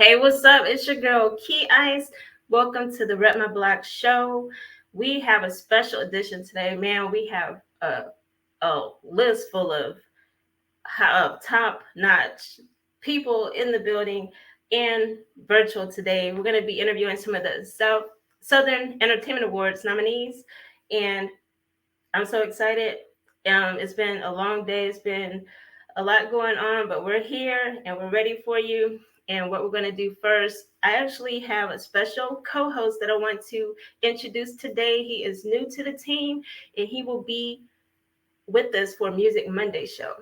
Hey, what's up? It's your girl KeyIce. Welcome to the Rep My Block show. We have a special edition today, man. We have a list full of top-notch people in the building and virtual today. We're going to be interviewing some of the Southern Entertainment Awards nominees, and I'm so excited. It's been a long day. It's been a lot going on, but we're here and we're ready for you. And what we're going to do first, I actually have a special co-host that I want to introduce today. He is new to the team, and he will be with us for Music Monday show.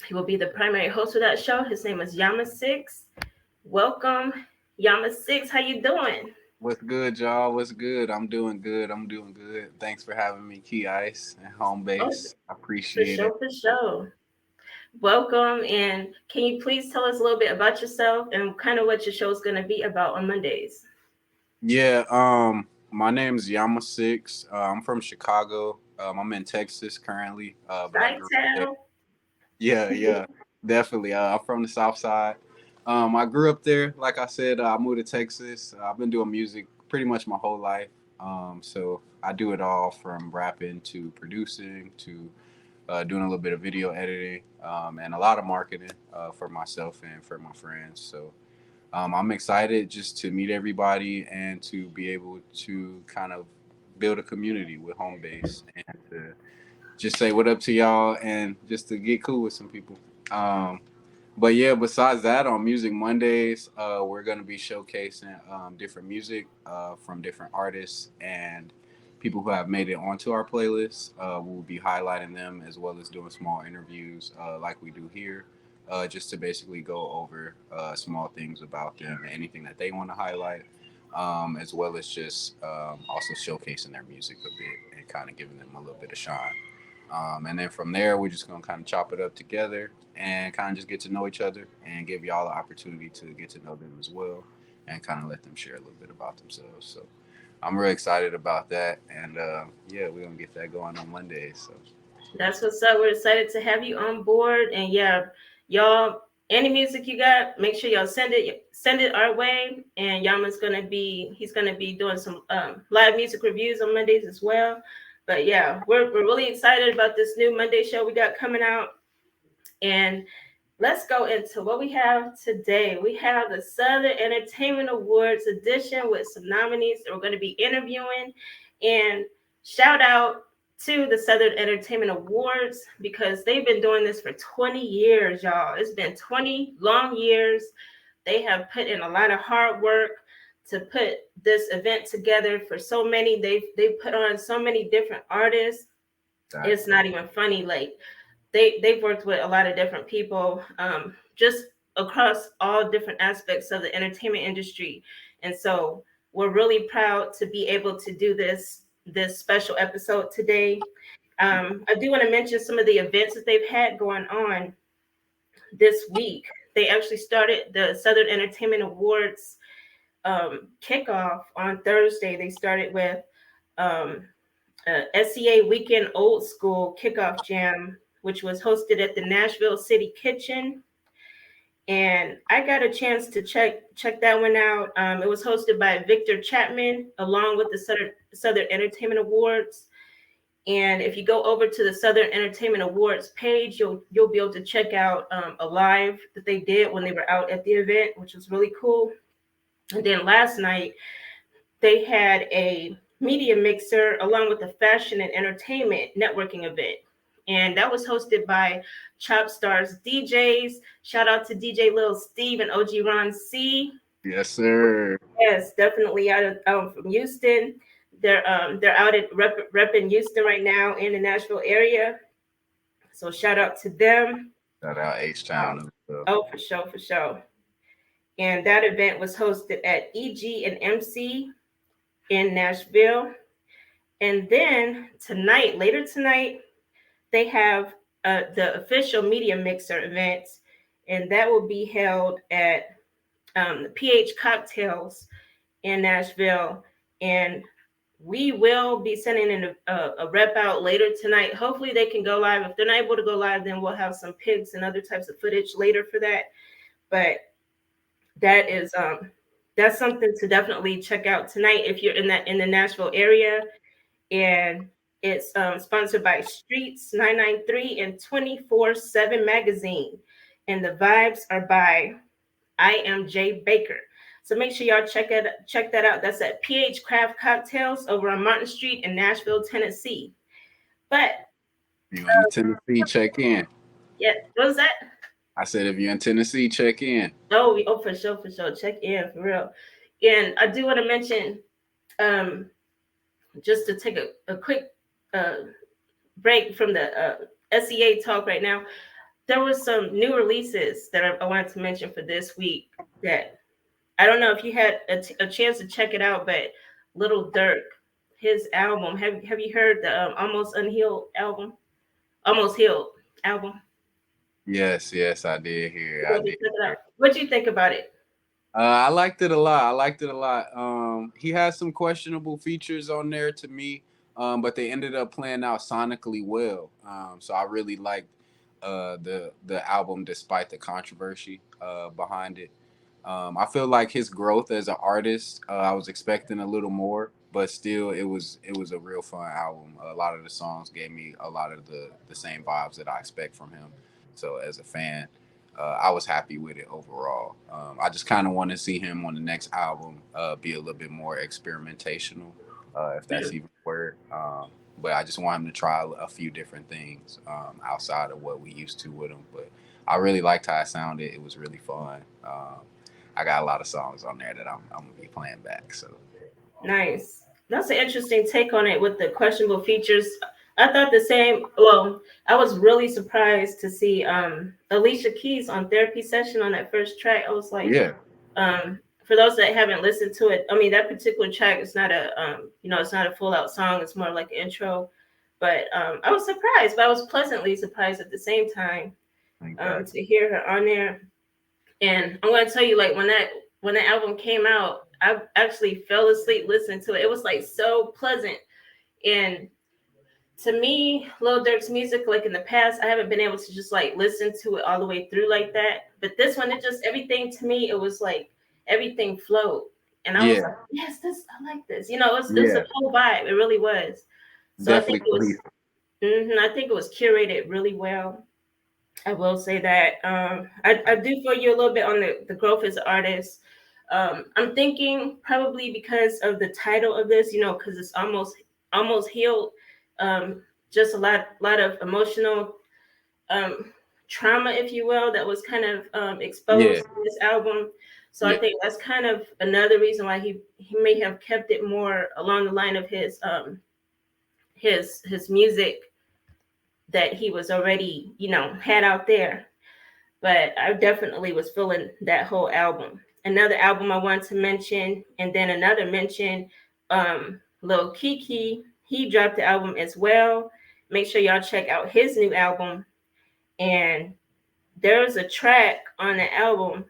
He will be the primary host of that show. His name is Yama6. Welcome, Yama6. How you doing? What's good, y'all? What's good? I'm doing good. I'm doing good. Thanks for having me, KeyIce and Oh, HomeBase. I for appreciate it. sure, for sure. Welcome, and can you please tell us a little bit about yourself and kind of what your show is going to be about on Mondays? Yeah, my name's Yama6. I'm from Chicago. I'm in Texas currently, but I grew up there. Chi-town. Yeah, definitely. I'm from the South Side. I grew up there. Like I said, I moved to Texas. I've been doing music pretty much my whole life. So I do it all from rapping to producing to doing a little bit of video editing and a lot of marketing for myself and for my friends. So I'm excited just to meet everybody and to be able to kind of build a community with Homebase and to just say what up to y'all and just to get cool with some people. Um, but yeah, besides that, on Music Mondays, we're going to be showcasing different music from different artists and people who have made it onto our playlist. We'll be highlighting them as well as doing small interviews like we do here, just to basically go over small things about them, anything that they want to highlight, as well as just also showcasing their music a bit and kind of giving them a little bit of shine. And then from there, we're just gonna kind of chop it up together and kind of just get to know each other and give y'all the opportunity to get to know them as well and kind of let them share a little bit about themselves. So I'm really excited about that. And yeah, we're gonna get that going on Monday. So That's what's up. We're excited to have you on board. And yeah, y'all, any music you got, make sure y'all send it our way. And he's gonna be doing some live music reviews on Mondays as well. But yeah, we're really excited about this new Monday show we got coming out. And let's go into what we have today. We have the Southern Entertainment Awards edition with some nominees that we're going to be interviewing. And shout out to the Southern Entertainment Awards because they've been doing this for 20 years, y'all. It's been 20 long years. They have put in a lot of hard work to put this event together for so many. They've put on so many different artists. It's exactly. not even funny. Like they've worked with a lot of different people, just across all different aspects of the entertainment industry, and so we're really proud to be able to do this special episode today. I do want to mention some of the events that they've had going on this week. They actually started the Southern Entertainment Awards kickoff on Thursday. They started with um, SCA Weekend Old School Kickoff Jam, which was hosted at the Nashville City Kitchen. And I got a chance to check that one out. It was hosted by Victor Chapman along with the Southern Entertainment Awards. And if you go over to the Southern Entertainment Awards page, you'll be able to check out a live that they did when they were out at the event, which was really cool. And then last night they had a media mixer along with the fashion and entertainment networking event. And that was hosted by Chop Stars DJs. Shout out to DJ Lil Steve and OG Ron C. Yes, sir. Yes, definitely out from Houston. They're out at Reppin Houston right now in the Nashville area. So shout out to them. Shout out H Um, Town and stuff. oh, for sure, for sure. And that event was hosted at EG and MC in Nashville. And then tonight, later tonight, they have the official media mixer event, and that will be held at the PH Cocktails in Nashville. And we will be sending in a rep out later tonight. Hopefully, they can go live. If they're not able to go live, then we'll have some pics and other types of footage later for that. But that is that's something to definitely check out tonight if you're in the Nashville area. And it's sponsored by Streets 993 and 24/7 Magazine. And the vibes are by I Am J Baker. So make sure y'all check that out. That's at PH Craft Cocktails over on Martin Street in Nashville, Tennessee. But If you're in Tennessee, check in. yeah, what was that? I said if you're in Tennessee, check in. Oh, for sure, for sure. Check in for real. And I do want to mention, um, just to take a quick break from the SEA talk right now, there was some new releases that I wanted to mention for this week that I don't know if you had a chance to check it out, but Little Dirk, his album, have you heard the Almost Unhealed album? Almost Healed album? Yes, I did hear. Check it out. What'd you think about it? I liked it a lot. He has some questionable features on there to me, but they ended up playing out sonically well. So I really liked the album despite the controversy behind it. I feel like his growth as an artist, I was expecting a little more, but still, it was a real fun album. A lot of the songs gave me a lot of the same vibes that I expect from him. So as a fan, I was happy with it overall. I just kind of want to see him on the next album be a little bit more experimentational, if that's even a word. But I just want him to try a few different things outside of what we used to with him. But I really liked how it sounded. It was really fun. I got a lot of songs on there that I'm gonna be playing back. So Nice. That's an interesting take on it with the questionable features. I thought the same. Well, I was really surprised to see Alicia Keys on Therapy Session on that first track. I was like, yeah, for those that haven't listened to it, I mean that particular track is not a it's not a full out song. It's more like an intro. But I was surprised, but I was pleasantly surprised at the same time to hear her on there. And I'm gonna tell you, like when that album came out, I actually fell asleep listening to it. It was like so pleasant. And to me, Lil Durk's music, like in the past, I haven't been able to just like listen to it all the way through like that. But this one, it just everything to me, it was like everything flowed. And I was like, yes, I like this. It was a whole vibe. It really was. So definitely. I think it was curated really well. I will say that. I do feel you a little bit on the growth as an artist. I'm thinking probably because of the title of this, because it's almost healed. Just a lot of emotional trauma, if you will, that was kind of exposed in this album. So I think that's kind of another reason why he may have kept it more along the line of his music that he was already, had out there. But I definitely was feeling that whole album. Another album I wanted to mention, and then another mention, Lil Keke, he dropped the album as well. Make sure y'all check out his new album. And there's a track on the album.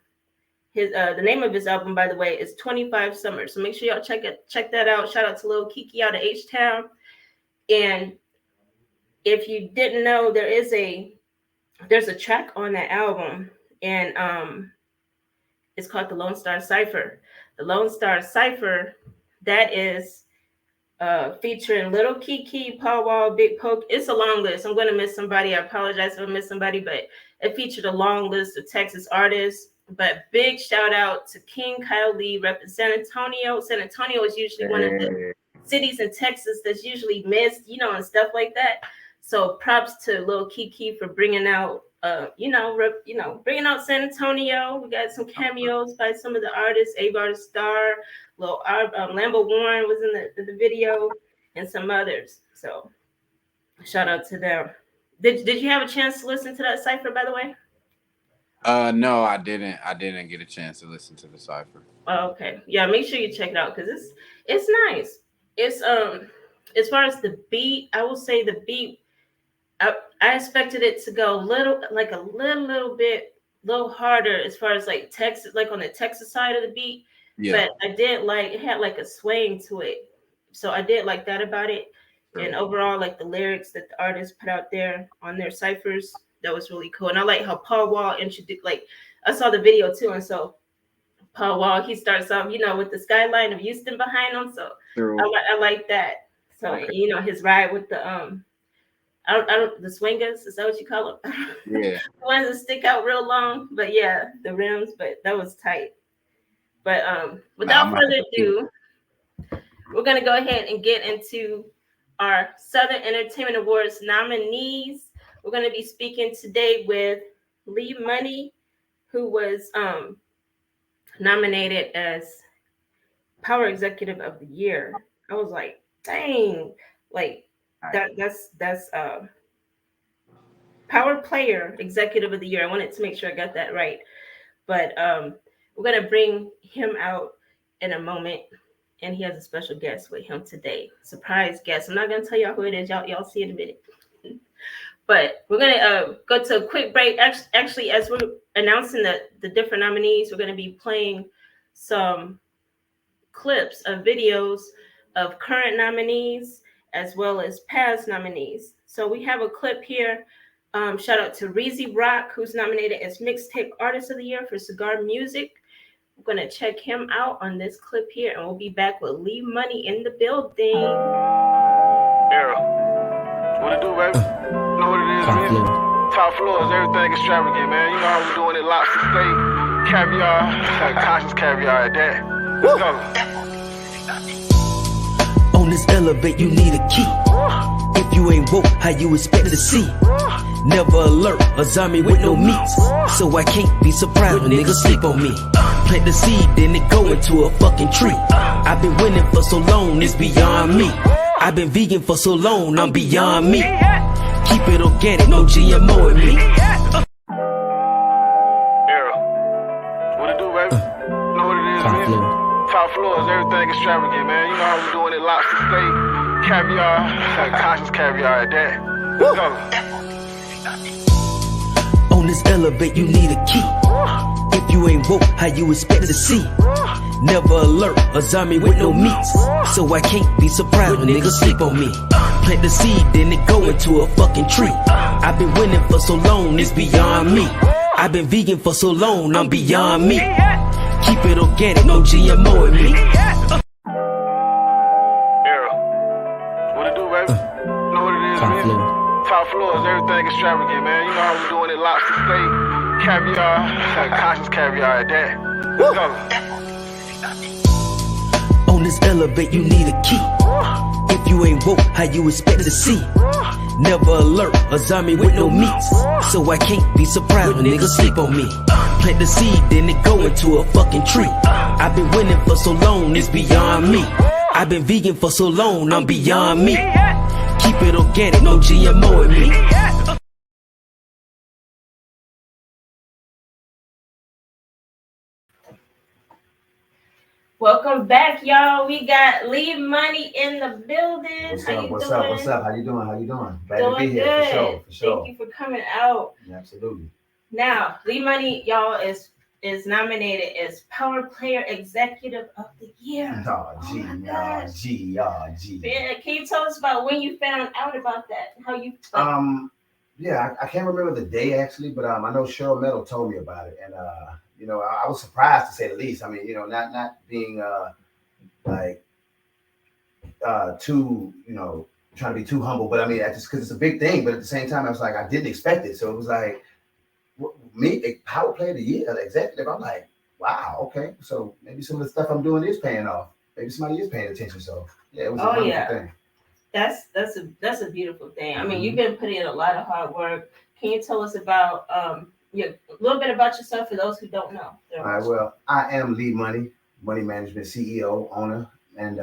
The name of his album, by the way, is 25 Summers. So make sure y'all check that out. Shout out to Lil Keke out of H-Town. And if you didn't know, there's a track on that album, and it's called the Lone Star Cipher. The Lone Star Cipher, that is featuring Little Keke, Paul Wall, Big Poke. It's a long list. I'm going to miss somebody. I apologize if I miss somebody, but it featured a long list of Texas artists. But big shout out to King Kyle Lee, Reppin San Antonio. San Antonio is usually one of the cities in Texas that's usually missed, and stuff like that. So props to Lil Keke for bringing out, bringing out San Antonio. We got some cameos by some of the artists. Abar Star, Lambo Warren was in the video, and some others. So shout out to them. Did you have a chance to listen to that cipher, by the way? No, I didn't. I didn't get a chance to listen to the cipher. Oh, okay. Yeah, make sure you check it out because it's nice. It's as far as the beat, I will say the beat. I expected it to go a little bit harder as far as like Texas, like on the Texas side of the beat. Yeah. But I did like it had like a swing to it, so I did like that about it. Sure. And overall, like the lyrics that the artists put out there on their ciphers, that was really cool. And I like how Paul Wall introduced. Like I saw the video too, and so Paul Wall, he starts off, with the skyline of Houston behind him. So I like that. So his ride with the the swingers, is that what you call them? Yeah. The ones that stick out real long, but yeah, the rims, but that was tight. But without further ado, we're gonna go ahead and get into our Southern Entertainment Awards nominees. We're gonna be speaking today with Lee Money, who was nominated as Power Executive of the Year. I was like, dang, like that's Power Player Executive of the Year. I wanted to make sure I got that right. But we're gonna bring him out in a moment, and he has a special guest with him today. Surprise guest. I'm not gonna tell y'all who it is. Y'all see it in a minute. But we're gonna go to a quick break. Actually, as we're announcing the different nominees, we're gonna be playing some clips of videos of current nominees as well as past nominees. So we have a clip here. Shout out to Reezie Rock, who's nominated as Mixtape Artist of the Year for Cigar Music. We're gonna check him out on this clip here, and we'll be back with Lee Money in the building. What it do, baby? You know what it is, man? Top floors, everything extravagant, man. You know how we doing it, lobster steak, caviar, conscious caviar at that. Let's go. On this elevate, you need a key. If you ain't woke, how you expect to see? Never alert, a zombie with no meats. So I can't be surprised when niggas sleep on me. Plant the seed, then it go into a fucking tree. I've been winning for so long, it's beyond me. I've been vegan for so long, I'm beyond me. Keep it organic, no GMO in me. What it do, baby? You know what it is, man? Top floors, everything extravagant, man. You know how we doing it, lobster steak, caviar, conscious caviar at that. Let's go. On this elevate, you need a key. If you ain't woke, how you expect to see? Never alert, a zombie with no meats. So I can't be surprised when niggas sleep on me. Plant the seed, then it go into a fucking tree. I've been winning for so long, it's beyond me. I've been vegan for so long, I'm beyond me. Keep it organic, no GMO in me. What it do, baby? You know what it is, man? Top floors, everything extravagant, man. You know how we doing it, lobster steak, caviar, conscious caviar at that. Let's go. On this elevate, you need a key. If you ain't woke, how you expect to see? Never alert, a zombie with no meats. So I can't be surprised when niggas sleep on me. Plant the seed, then it go into a fucking tree. I've been winning for so long, it's beyond me. I've been vegan for so long, I'm beyond me. Keep it organic, no GMO in me. Welcome back, y'all. We got Lee Money in the building. What's How up? you What's doing? up? What's up? How you doing? How you doing? Glad Doing to be here. good. For sure. Thank you for coming out. Yeah, absolutely. Now, Lee Money, y'all, is nominated as Power Player Executive of the Year. Oh, gee, my gosh. gee. Man, can you tell us about when you found out about that? How you? Yeah, I can't remember the day actually, but I know Sherril Metal told me about it, and I was surprised to say the least. I mean, not being too, trying to be too humble, but I mean, just because it's a big thing, but at the same time, I was like, I didn't expect it, so it was like, me, a Power Player of the Year, executive. I'm like, wow, okay, so maybe some of the stuff I'm doing is paying off. Maybe somebody is paying attention. So yeah, it was a wonderful thing. That's a beautiful thing. I mean, you've been putting in a lot of hard work. Can you tell us about a little bit about yourself for those who don't know? All right, well, I am Lee Money Management CEO, owner, and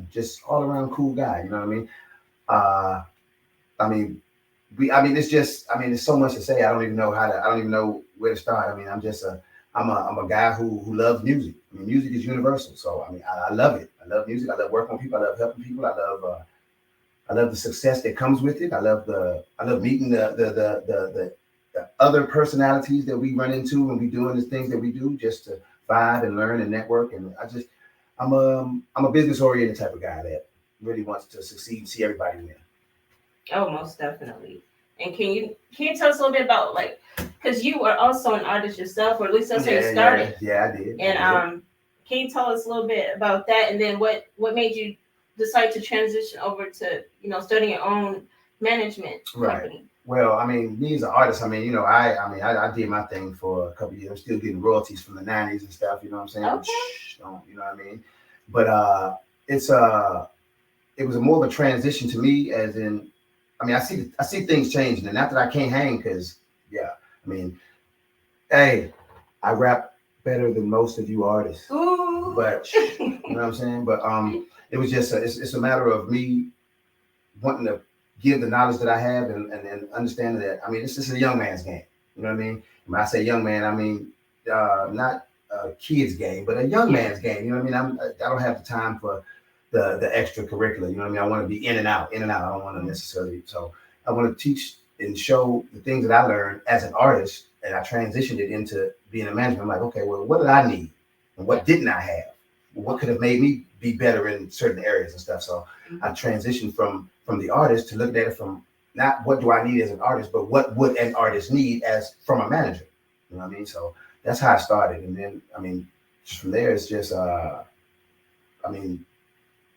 just all around cool guy. You know what I mean? There's so much to say. I don't even know where to start. I mean, I'm a guy who loves music. I mean, music is universal. So I mean, I love it. I love music. I love working with people. I love helping people. I love the success that comes with it. I love meeting the other personalities that we run into when we doing the things that we do, just to vibe and learn and network. And I'm a business oriented type of guy that really wants to succeed and see everybody win. Oh, most definitely. And can you tell us a little bit about because you are also an artist yourself, or at least that's how you Yeah, started. yeah, I did. And can you tell us a little bit about that, and then what made you decide to transition over to starting your own management company? Well, I mean, me as an artist, I mean, I did my thing for a couple of years. I'm still getting royalties from the '90s and stuff. You know what I'm saying? Okay. You know what I mean? But it was more of a transition to me, as in, I mean, I see things changing, and not that I can't hang, because I mean, hey, I rap better than most of you artists. Ooh. But you know what I'm saying? But it was just it's a matter of me wanting to give the knowledge that I have and understanding that, I mean, this is a young man's game. You know what I mean? When I say young man, I mean not a kid's game, but a young man's game. You know what I mean? I don't have the time for the extracurricular. You know what I mean? I want to be in and out. I don't want to necessarily. So I want to teach and show the things that I learned as an artist, and I transitioned it into being a manager. I'm like, okay, well, what did I need, and what didn't I have? What could have made me be better in certain areas and stuff? So I transitioned from the artist to looking at it from not what do I need as an artist, but what would an artist need as from a manager. You know what I mean? So that's how I started, and then I mean, just from there, it's just I mean,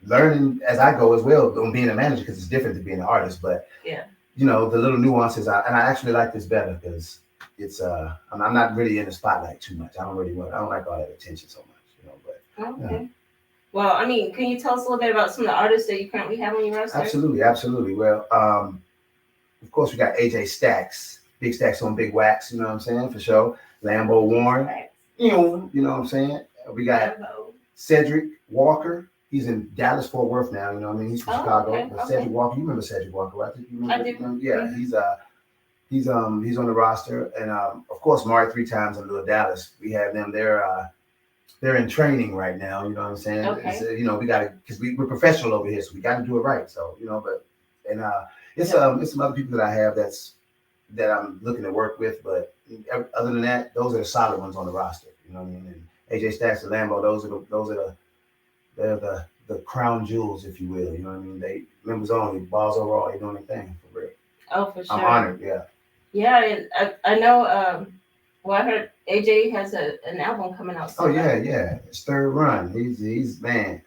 learning as I go as well on being a manager, because it's different than being an artist. But you know, the little nuances, and I actually like this better because it's I'm not really in the spotlight too much. I don't like all that attention so much, you know. But okay. Well, I mean, can you tell us a little bit about some of the artists that you currently have on your roster? Absolutely. Well, of course, we got AJ Stacks, Big Stacks on Big Wax, you know what I'm saying, for sure. Lambo Warren, you know what I'm saying. We got Cedric Walker. He's in Dallas, Fort Worth now, you know what I mean. He's from Chicago. Okay, but Cedric Walker, you remember Cedric Walker, right? You remember, I do. Yeah, he's on the roster, and of course, Mari 3 Times and Little Dallas. We have them. They're in training right now. You know what I'm saying? Okay. You know, we got to, because we're professional over here, so we got to do it right. So you know, but it's some other people that I have that I'm looking to work with. But other than that, those are the solid ones on the roster. You know what I mean? And AJ Stacks and Lambo, they're the crown jewels, if you will. You know what I mean? They members only, balls overall. They're doing their thing for real. Oh, for sure. I'm honored. Yeah. Yeah, and I know. Well, I heard AJ has an album coming out soon. Oh yeah. It's third run. He's man.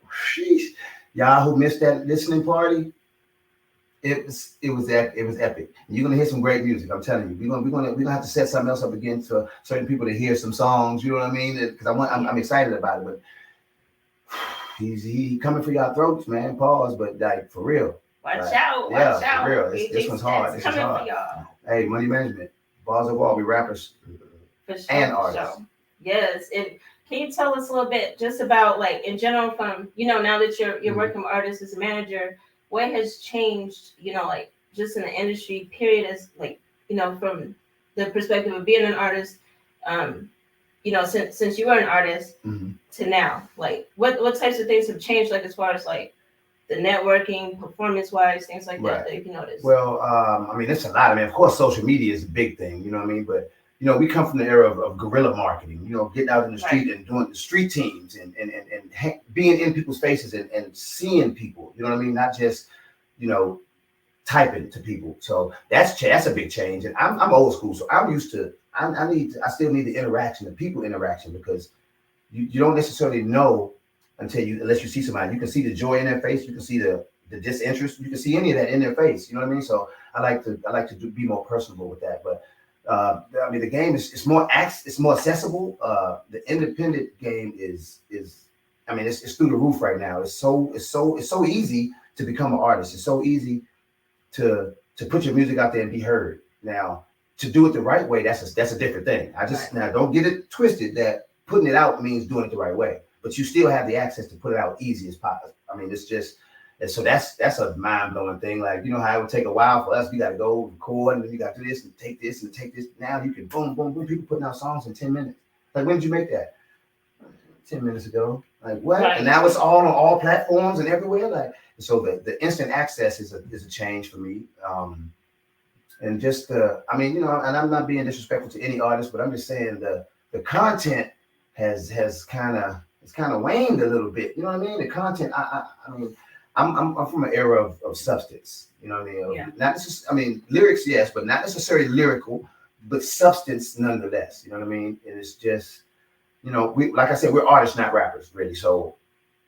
Sheesh. Y'all who missed that listening party, it was epic. You're gonna hear some great music. I'm telling you. We're gonna have to set something else up again for certain people to hear some songs. You know what I mean? Because I'm excited about it. But he coming for y'all throats, man. Pause. But like for real. Watch out. For real. This one's hard. This is hard. For y'all. Hey, money management. Balls of wall. We rappers for sure, and artists. Sure. Yes. And can you tell us a little bit just about, like, in general, from now that you're working with artists as a manager, what has changed, like just in the industry period, as like, from the perspective of being an artist, since you were an artist to now, like what types of things have changed, like as far as like the networking, performance-wise, things like that you can notice? Well, I mean, it's a lot. I mean, of course, social media is a big thing, you know what I mean? But, we come from the era of guerrilla marketing, getting out in the street and doing the street teams and being in people's faces and seeing people, you know what I mean? Not just, typing to people. So that's a big change. And I'm old school, so I'm used to, I still need the interaction, the people interaction, because you don't necessarily know unless you see somebody. You can see the joy in their face. You can see the disinterest. You can see any of that in their face. You know what I mean? So I like to be more personable with that. But I mean, the game is more accessible. The independent game is I mean, it's through the roof right now. It's so easy to become an artist. It's so easy to put your music out there and be heard. Now, to do it the right way, that's a different thing. Now don't get it twisted that putting it out means doing it the right way. But you still have the access to put it out easy as possible. I mean, it's just, and so that's a mind-blowing thing. Like, how it would take a while for us. We got to go record, and then you got to do this and take this and take this. Now you can boom, boom, boom. People putting out songs in 10 minutes. Like, when did you make that? 10 minutes ago. Like, what? Right. And now it's all on all platforms and everywhere. Like, so the instant access is a change for me. And just I mean, and I'm not being disrespectful to any artist, but I'm just saying the content has kind of waned a little bit. You know what I mean? The content, I mean, I'm from an era of substance. You know what I mean? Yeah. Not just, I mean, lyrics, yes, but not necessarily lyrical, but substance nonetheless. You know what I mean? And it's just, you know, we, like I said, we're artists, not rappers, really. So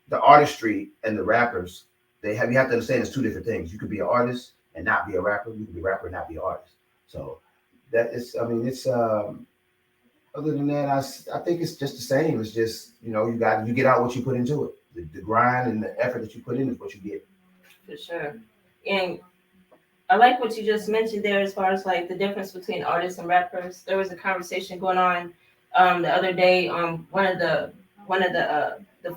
the artistry and the rappers, you have to understand it's two different things. You could be an artist and not be a rapper. You could be a rapper and not be an artist. So that is, I mean, it's other than that, I think it's just the same. It's just, you know, you get out what you put into it. The grind and the effort that you put in is what you get. For sure. And I like what you just mentioned there as far as like the difference between artists and rappers. There was a conversation going on the other day on one of the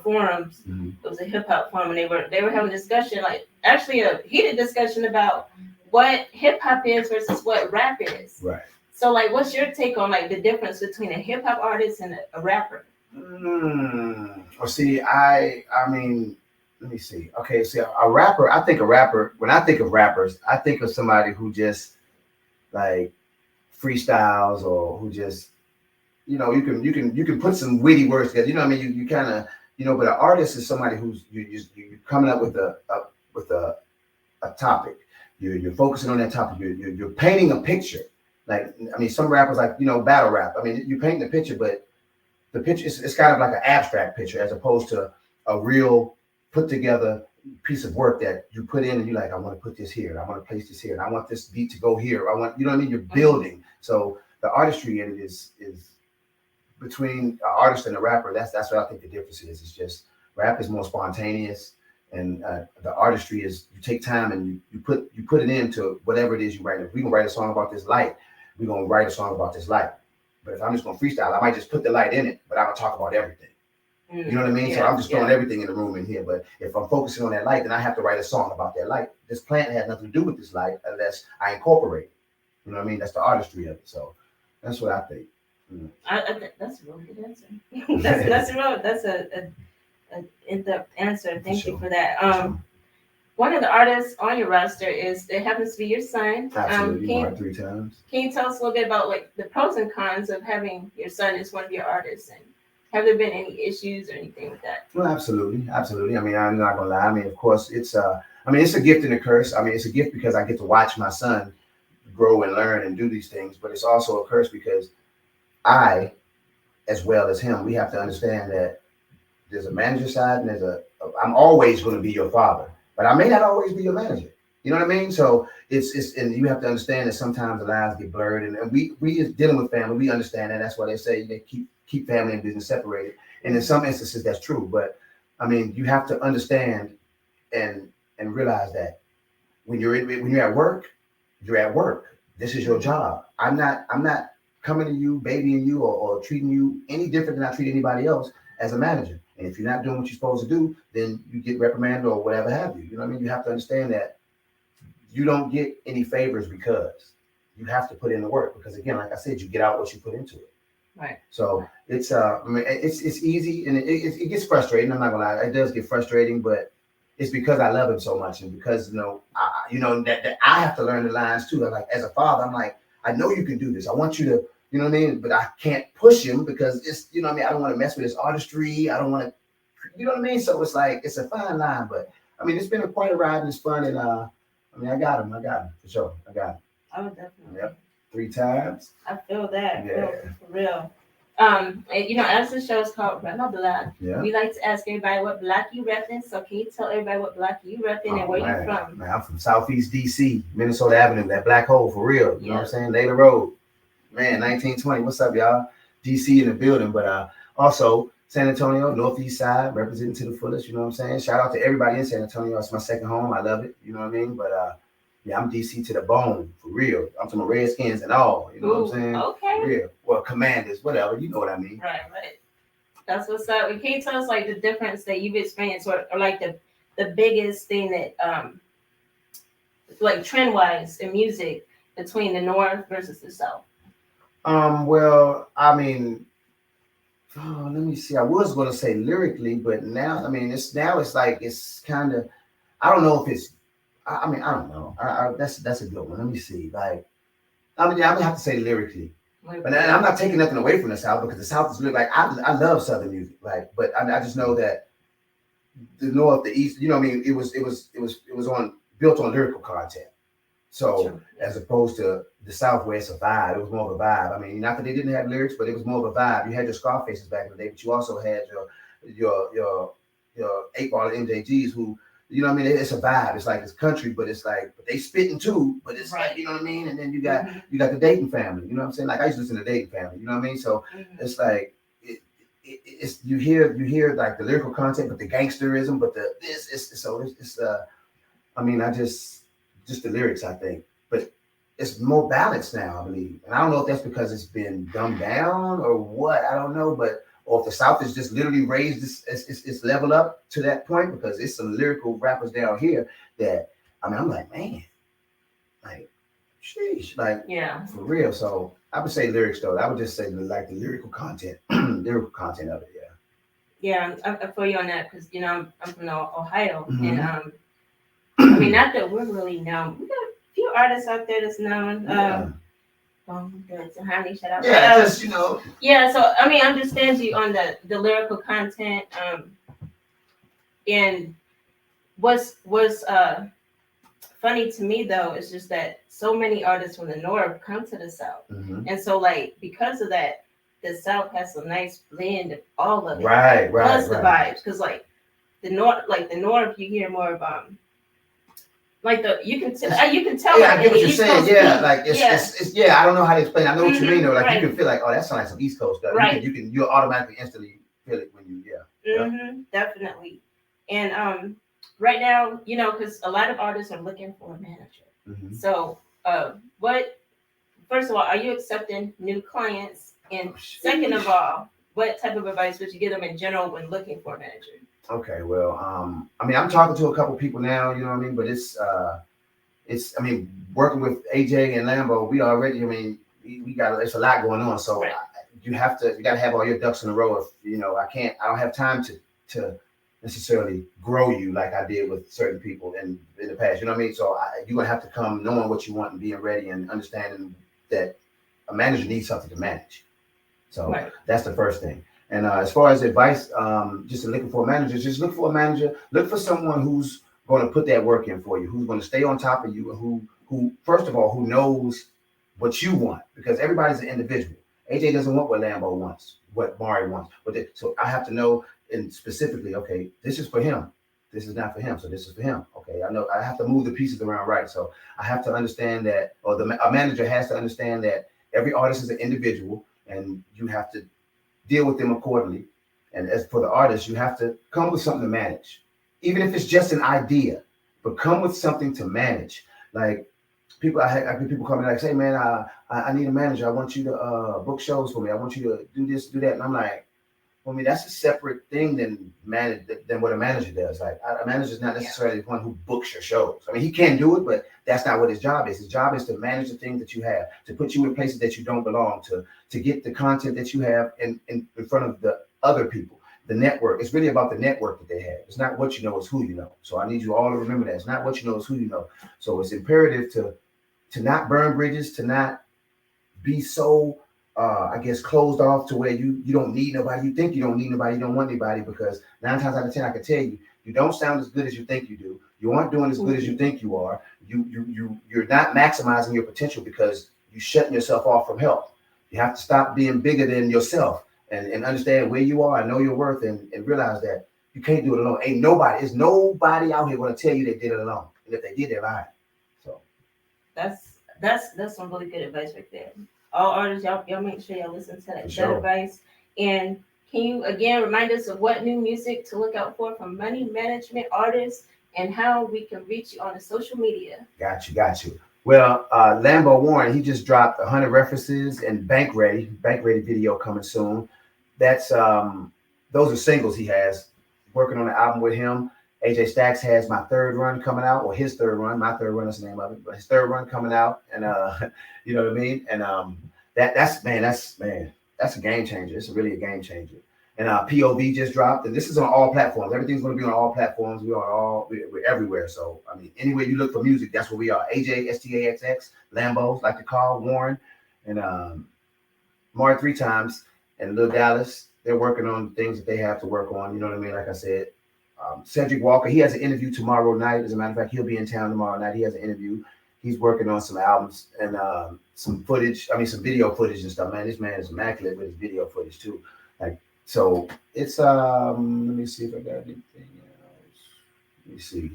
forums. Mm-hmm. It was a hip hop forum, and they were having a discussion, like actually a heated discussion about what hip hop is versus what rap is. Right. So like, what's your take on like the difference between a hip hop artist and a rapper? Well, see, I mean, let me see. Okay, see, a rapper. I think a rapper. When I think of rappers, I think of somebody who just like freestyles, or who just, you know, you can put some witty words together. You know what I mean? You kind of, you know. But an artist is somebody who's you're coming up with a topic. You're focusing on that topic. You're painting a picture. Like, I mean, some rappers, like, you know, battle rap. I mean, you paint the picture, but the picture it's kind of like an abstract picture as opposed to a real put together piece of work that you put in, and you're like, I want to put this here, and I want to place this here, and I want this beat to go here. I want, you know what I mean? You're building. So the artistry in it is between an artist and a rapper. That's what I think the difference is. It's just rap is more spontaneous, and the artistry is you take time and you put it into whatever it is you write. If we're gonna write a song about this light, we're gonna write a song about this light. But if I'm just gonna freestyle, I might just put the light in it, but I'm gonna talk about everything. You know what I mean? Yeah, so I'm just throwing everything in the room in here. But if I'm focusing on that light, then I have to write a song about that light. This plant has nothing to do with this light unless I incorporate it. You know what I mean? That's the artistry of it. So that's what I think. I that's a really good answer. that's a in-depth answer. Thank you for that. One of the artists on your roster it happens to be your son. Absolutely, 3 times. Can you tell us a little bit about like the pros and cons of having your son as one of your artists, and have there been any issues or anything with that? Well, absolutely. I mean, I'm not gonna lie. I mean, of course, it's a gift and a curse. I mean, it's a gift because I get to watch my son grow and learn and do these things, but it's also a curse because I, as well as him, we have to understand that there's a manager side and I'm always going to be your father, but I may not always be your manager. You know what I mean? So it's and you have to understand that sometimes the lines get blurred, and we is dealing with family. We understand that. That's why they say they keep family and business separated. And in some instances that's true, but I mean, you have to understand and realize that when you're at work, you're at work. This is your job. I'm not coming to you, babying you, or treating you any different than I treat anybody else as a manager. And if you're not doing what you're supposed to do, then you get reprimanded or whatever have you. You know what I mean? You have to understand that you don't get any favors because you have to put in the work. Because again, like I said, you get out what you put into it. Right. So it's I mean, it's easy, and it gets frustrating. I'm not gonna lie, it does get frustrating, but it's because I love him so much, and because that I have to learn the lines too. Like as a father, I'm like, I know you can do this. I want you to, you know what I mean? But I can't push him because it's, you know what I mean? I don't want to mess with his artistry. I don't want to, you know what I mean? So it's like, it's a fine line, but I mean, it's been quite a ride, and it's fun. And I mean, I got him for sure. I got him. Oh, definitely. Yep. 3 times. I feel that. Yeah. For real. And, as the show is called Rep My Block, we like to ask everybody what block you repping. So can you tell everybody what block you repping and where you from? Man, I'm from Southeast DC, Minnesota Avenue, that black hole for real. You know what I'm saying? Layla Road. Man, 1920. What's up, y'all? DC in the building, but also San Antonio, Northeast side, representing to the fullest. You know what I'm saying? Shout out to everybody in San Antonio. It's my second home. I love it. You know what I mean? But I'm DC to the bone for real. I'm from the Redskins and all. You know what I'm saying? Okay. Real. Well, Commanders, whatever. You know what I mean? Right. That's what's up. Can you tell us like the difference that you've experienced, or like the biggest thing that like trend wise in music between the North versus the South? Well, I mean, let me see. I was going to say lyrically, but now, I mean, it's like it's kind of. I don't know if it's. I mean, I don't know. That's a good one. Let me see. Like, I mean, I'm gonna have to say lyrically, but I'm not taking nothing away from the South because the South is like I love Southern music, like, but I just know that the North, the East, you know what I mean. It was built on lyrical content. So True. as opposed to the South where it's a vibe, it was more of a vibe. I mean, not that they didn't have lyrics, but it was more of a vibe. You had your Scarfaces back in the day, but you also had your 8-ball MJGs who, you know what I mean? It's a vibe. It's like it's country, but it's like but they spitting too, but it's like, you know what I mean? And then you got the Dayton family, you know what I'm saying? Like I used to listen to Dayton family, you know what I mean? So it's like it's you hear like the lyrical content, but the gangsterism, but I mean, I just the lyrics, I think, but it's more balanced now, I believe. And I don't know if that's because it's been dumbed down or what, I don't know, but or if the South is just literally raised it's level up to that point, because it's some lyrical rappers down here that I mean, I'm like, man, like, sheesh, like, Yeah, for real. So I would say lyrics though. I would just say like the lyrical content, lyrical content of it. yeah. I feel you on that because I'm from Ohio, Mhm. and I mean, not that we're really known. We got a few artists out there that's known. Yeah. Honey, shout out. Yeah, But, just yeah. So I mean, I understand you on the lyrical content. And what's funny to me though is just that so many artists from the North come to the South, and so like because of that, the South has a nice blend of all of it. Right. Plus the vibes, because like the North, you hear more of like you can tell. Yeah, like, I get what you're East saying. Coast Yeah, beat. like it's I don't know how to explain. I know what you mean though. Like Right. you can feel like, oh, that sounds like some East Coast stuff. Right. You'll automatically instantly feel it when you Definitely. And right now, because a lot of artists are looking for a manager. Mhm. So, first of all, are you accepting new clients? And second of all, what type of advice would you give them in general when looking for a manager? Okay, well, I mean, I'm talking to a couple people now, you know what I mean? But it's I mean, working with AJ and Lambo, we already, I mean, we got, it's a lot going on. So Right. you got to have all your ducks in a row. If, I don't have time to necessarily grow you like I did with certain people in the past, you know what I mean? So you're going to have to come knowing what you want and being ready and understanding that a manager needs something to manage. So Right. that's the first thing. And as far as advice, just looking for a manager, just look for a manager. Look for someone who's going to put that work in for you, who's going to stay on top of you, and who first of all, who knows what you want, because everybody's an individual. AJ doesn't want what Lambo wants, what Mari wants. So I have to know, and specifically, okay, this is for him. This is not for him. So this is for him. Okay, I know I have to move the pieces around right. So I have to understand that, or a manager has to understand that every artist is an individual, and you have to deal with them accordingly. And as for the artist, you have to come with something to manage, even if it's just an idea, but come with something to manage. Like I have people coming like, say, man, I need a manager. I want you to book shows for me. I want you to do this, do that. And I'm like, well, I mean, that's a separate thing than what a manager does. Like a manager is not necessarily the one who books your shows. I mean, he can do it, but that's not what his job is. His job is to manage the things that you have, to put you in places that you don't belong, to get the content that you have in front of the other people. The network. It's really about the network that they have. It's not what you know, it's who you know. So I need you all to remember that. It's not what you know, it's who you know. So it's imperative to not burn bridges, to not be so I guess closed off to where you don't need nobody. You think you don't need nobody, you don't want anybody, because 9 times out of 10 I can tell you, you don't sound as good as you think you do. You aren't doing as good as you think you are. You're not maximizing your potential because you're shutting yourself off from help. You have to stop being bigger than yourself and understand where you are and know your worth and realize that you can't do it alone. There's nobody out here going to tell you they did it alone. And if they did, they're lying. So that's some really good advice right there. All artists, y'all make sure y'all listen to that advice. And can you again remind us of what new music to look out for from money management artists and how we can reach you on the social media? Got you. Well, Lambo Warren, he just dropped 100 references and Bank Ready video coming soon. That's those are singles he has. Working on the album with him. AJ Stacks has my third run coming out, or his third run. My third run is the name of it, but his third run coming out, and you know what I mean. And that's a game changer. It's really a game changer. And POV just dropped, and this is on all platforms. Everything's going to be on all platforms. We're everywhere. So I mean, anywhere you look for music, that's where we are. AJ STAXX, Lambos like to call Warren, and Mari 3 times, and Lil Dallas. They're working on things that they have to work on. You know what I mean? Like I said. Cedric Walker, he has an interview tomorrow night. As a matter of fact, he'll be in town tomorrow night. He has an interview. he's working on some albums and some footage. I mean, some video footage and stuff. Man, this man is immaculate with his video footage too. Like, so it's let me see if I got anything else. Let me see.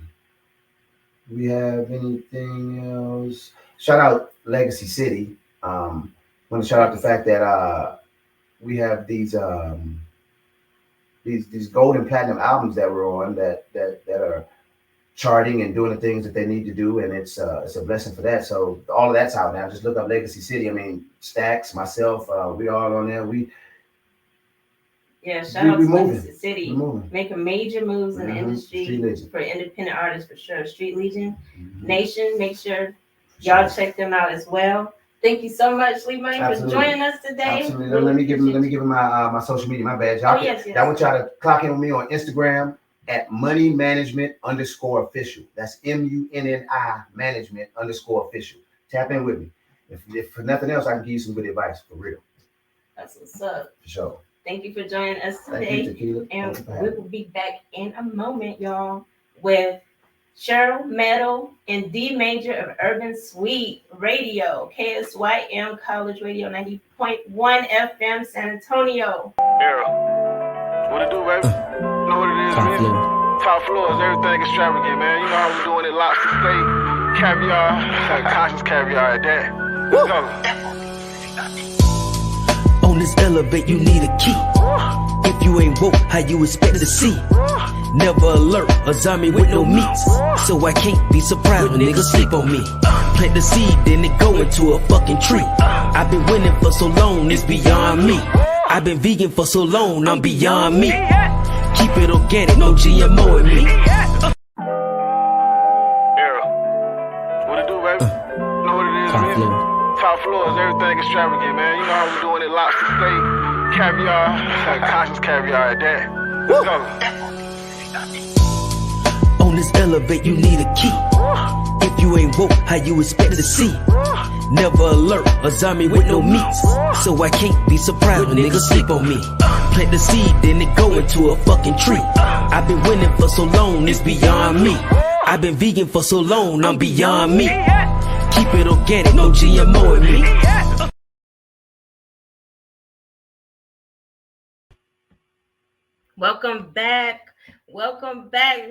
Do we have anything else? Shout out Legacy City. Want to shout out the fact that we have these gold and platinum albums that we're on that are charting and doing the things that they need to do, and it's a blessing for that. So all of that's out now. Just look up Legacy City. I mean, Stacks, myself, we all on there. Shout out to moving. Legacy City, making major moves in the industry for independent artists for sure. Street Legion Nation, make sure y'all check them out as well. Thank you so much, Lee Money, for joining us today. Absolutely. Let me give him my social media, my badge. I want y'all to clock in with me on Instagram at MunniManagement_official. That's MUNNI management_official. Tap in with me. If for nothing else, I can give you some good advice for real. That's what's up. For sure. Thank you for joining us today. Thank you, and we will be back in a moment, y'all, with Sherril, Metal, and D Major of Urban Suite Radio, KSYM College Radio 90.1 FM San Antonio. Yeah. What it do, baby? You know what it is, man? Top floors, everything extravagant, man. You know how we doing it, lobster steak, caviar, conscious caviar at that. Let's go. On this elevate, you need a key. If you ain't woke, how you expect to see? Never alert, a zombie with no meats. So I can't be surprised when niggas sleep on me. Plant the seed, then it go into a fucking tree. I've been winning for so long, it's beyond me. I've been vegan for so long, I'm beyond me. Keep it organic, no GMO in me. Yeah. What it do, baby? You know what it is, man? Top floors, everything extravagant, man. You know how we doing it, lobster steak, caviar, conscious caviar at that. Let's go. On this elevate, you need a key. If you ain't woke, how you expect to see? Never alert, a zombie with no meats. So I can't be surprised when niggas sleep on me. Plant the seed, then it go into a fucking tree. I've been winning for so long, it's beyond me. I've been vegan for so long, I'm beyond me. Keep it organic, no GMO in me. Welcome back.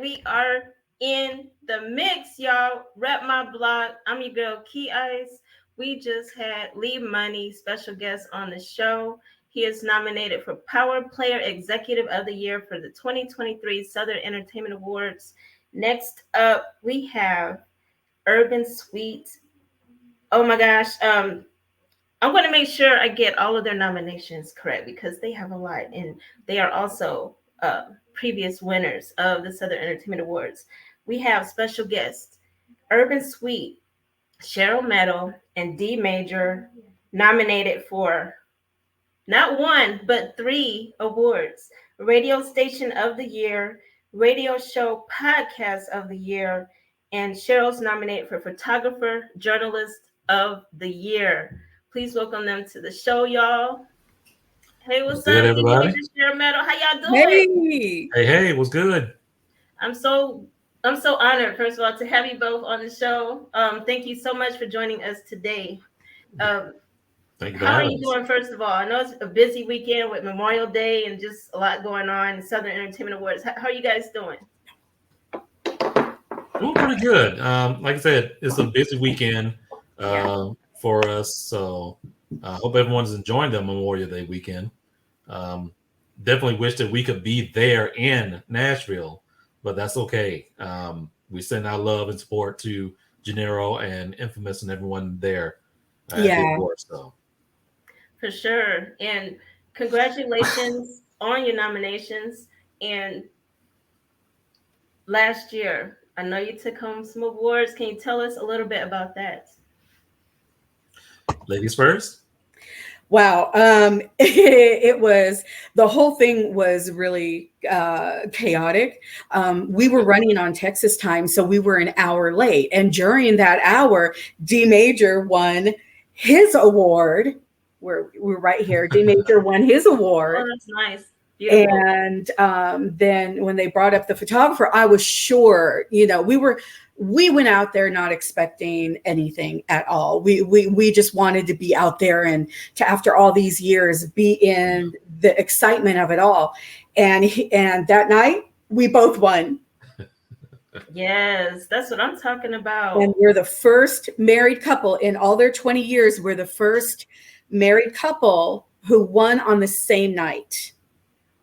We are in the mix, y'all. Rep my block. I'm your girl, KeyIce. We just had Lee Money, special guest on the show. He is nominated for Power Player Executive of the Year for the 2023 Southern Entertainment Awards. Next up, we have Urban Suite. Oh my gosh. I'm going to make sure I get all of their nominations correct because they have a lot, and they are also previous winners of the Southern Entertainment Awards. We have special guests, Urban Suite, Sherril Metal, and D Major, nominated for not one, but 3 awards: Radio Station of the Year, Radio Show Podcast of the Year, and Sherril's nominated for Photographer Journalist of the Year. Please welcome them to the show, y'all. Hey, what's up, everybody? Sherril Metal, how y'all doing? Hey, what's good? I'm so honored, first of all, to have you both on the show. Thank you so much for joining us today. Thank you. How are you doing, first of all? I know it's a busy weekend with Memorial Day and just a lot going on in Southern Entertainment Awards. How are you guys doing? Doing pretty good. Like I said, it's a busy weekend for us, so I hope everyone's enjoying the Memorial Day weekend. Definitely wish that we could be there in Nashville, but that's okay. We send our love and support to Gennaro and Infamous and everyone there. For sure. And congratulations on your nominations. And last year, I know you took home some awards. Can you tell us a little bit about that? Ladies first. Wow. It was, the whole thing was really chaotic. We were running on Texas time, so we were an hour late. And during that hour, D Major won his award. We're right here. D Major won his award. Oh, that's nice. Beautiful. And then when they brought up the photographer, I was sure, we were we went out there not expecting anything at all. We just wanted to be out there and to, after all these years, be in the excitement of it all. And that night we both won. Yes, that's what I'm talking about. And we're the first married couple in all their 20 years. We're the first married couple who won on the same night.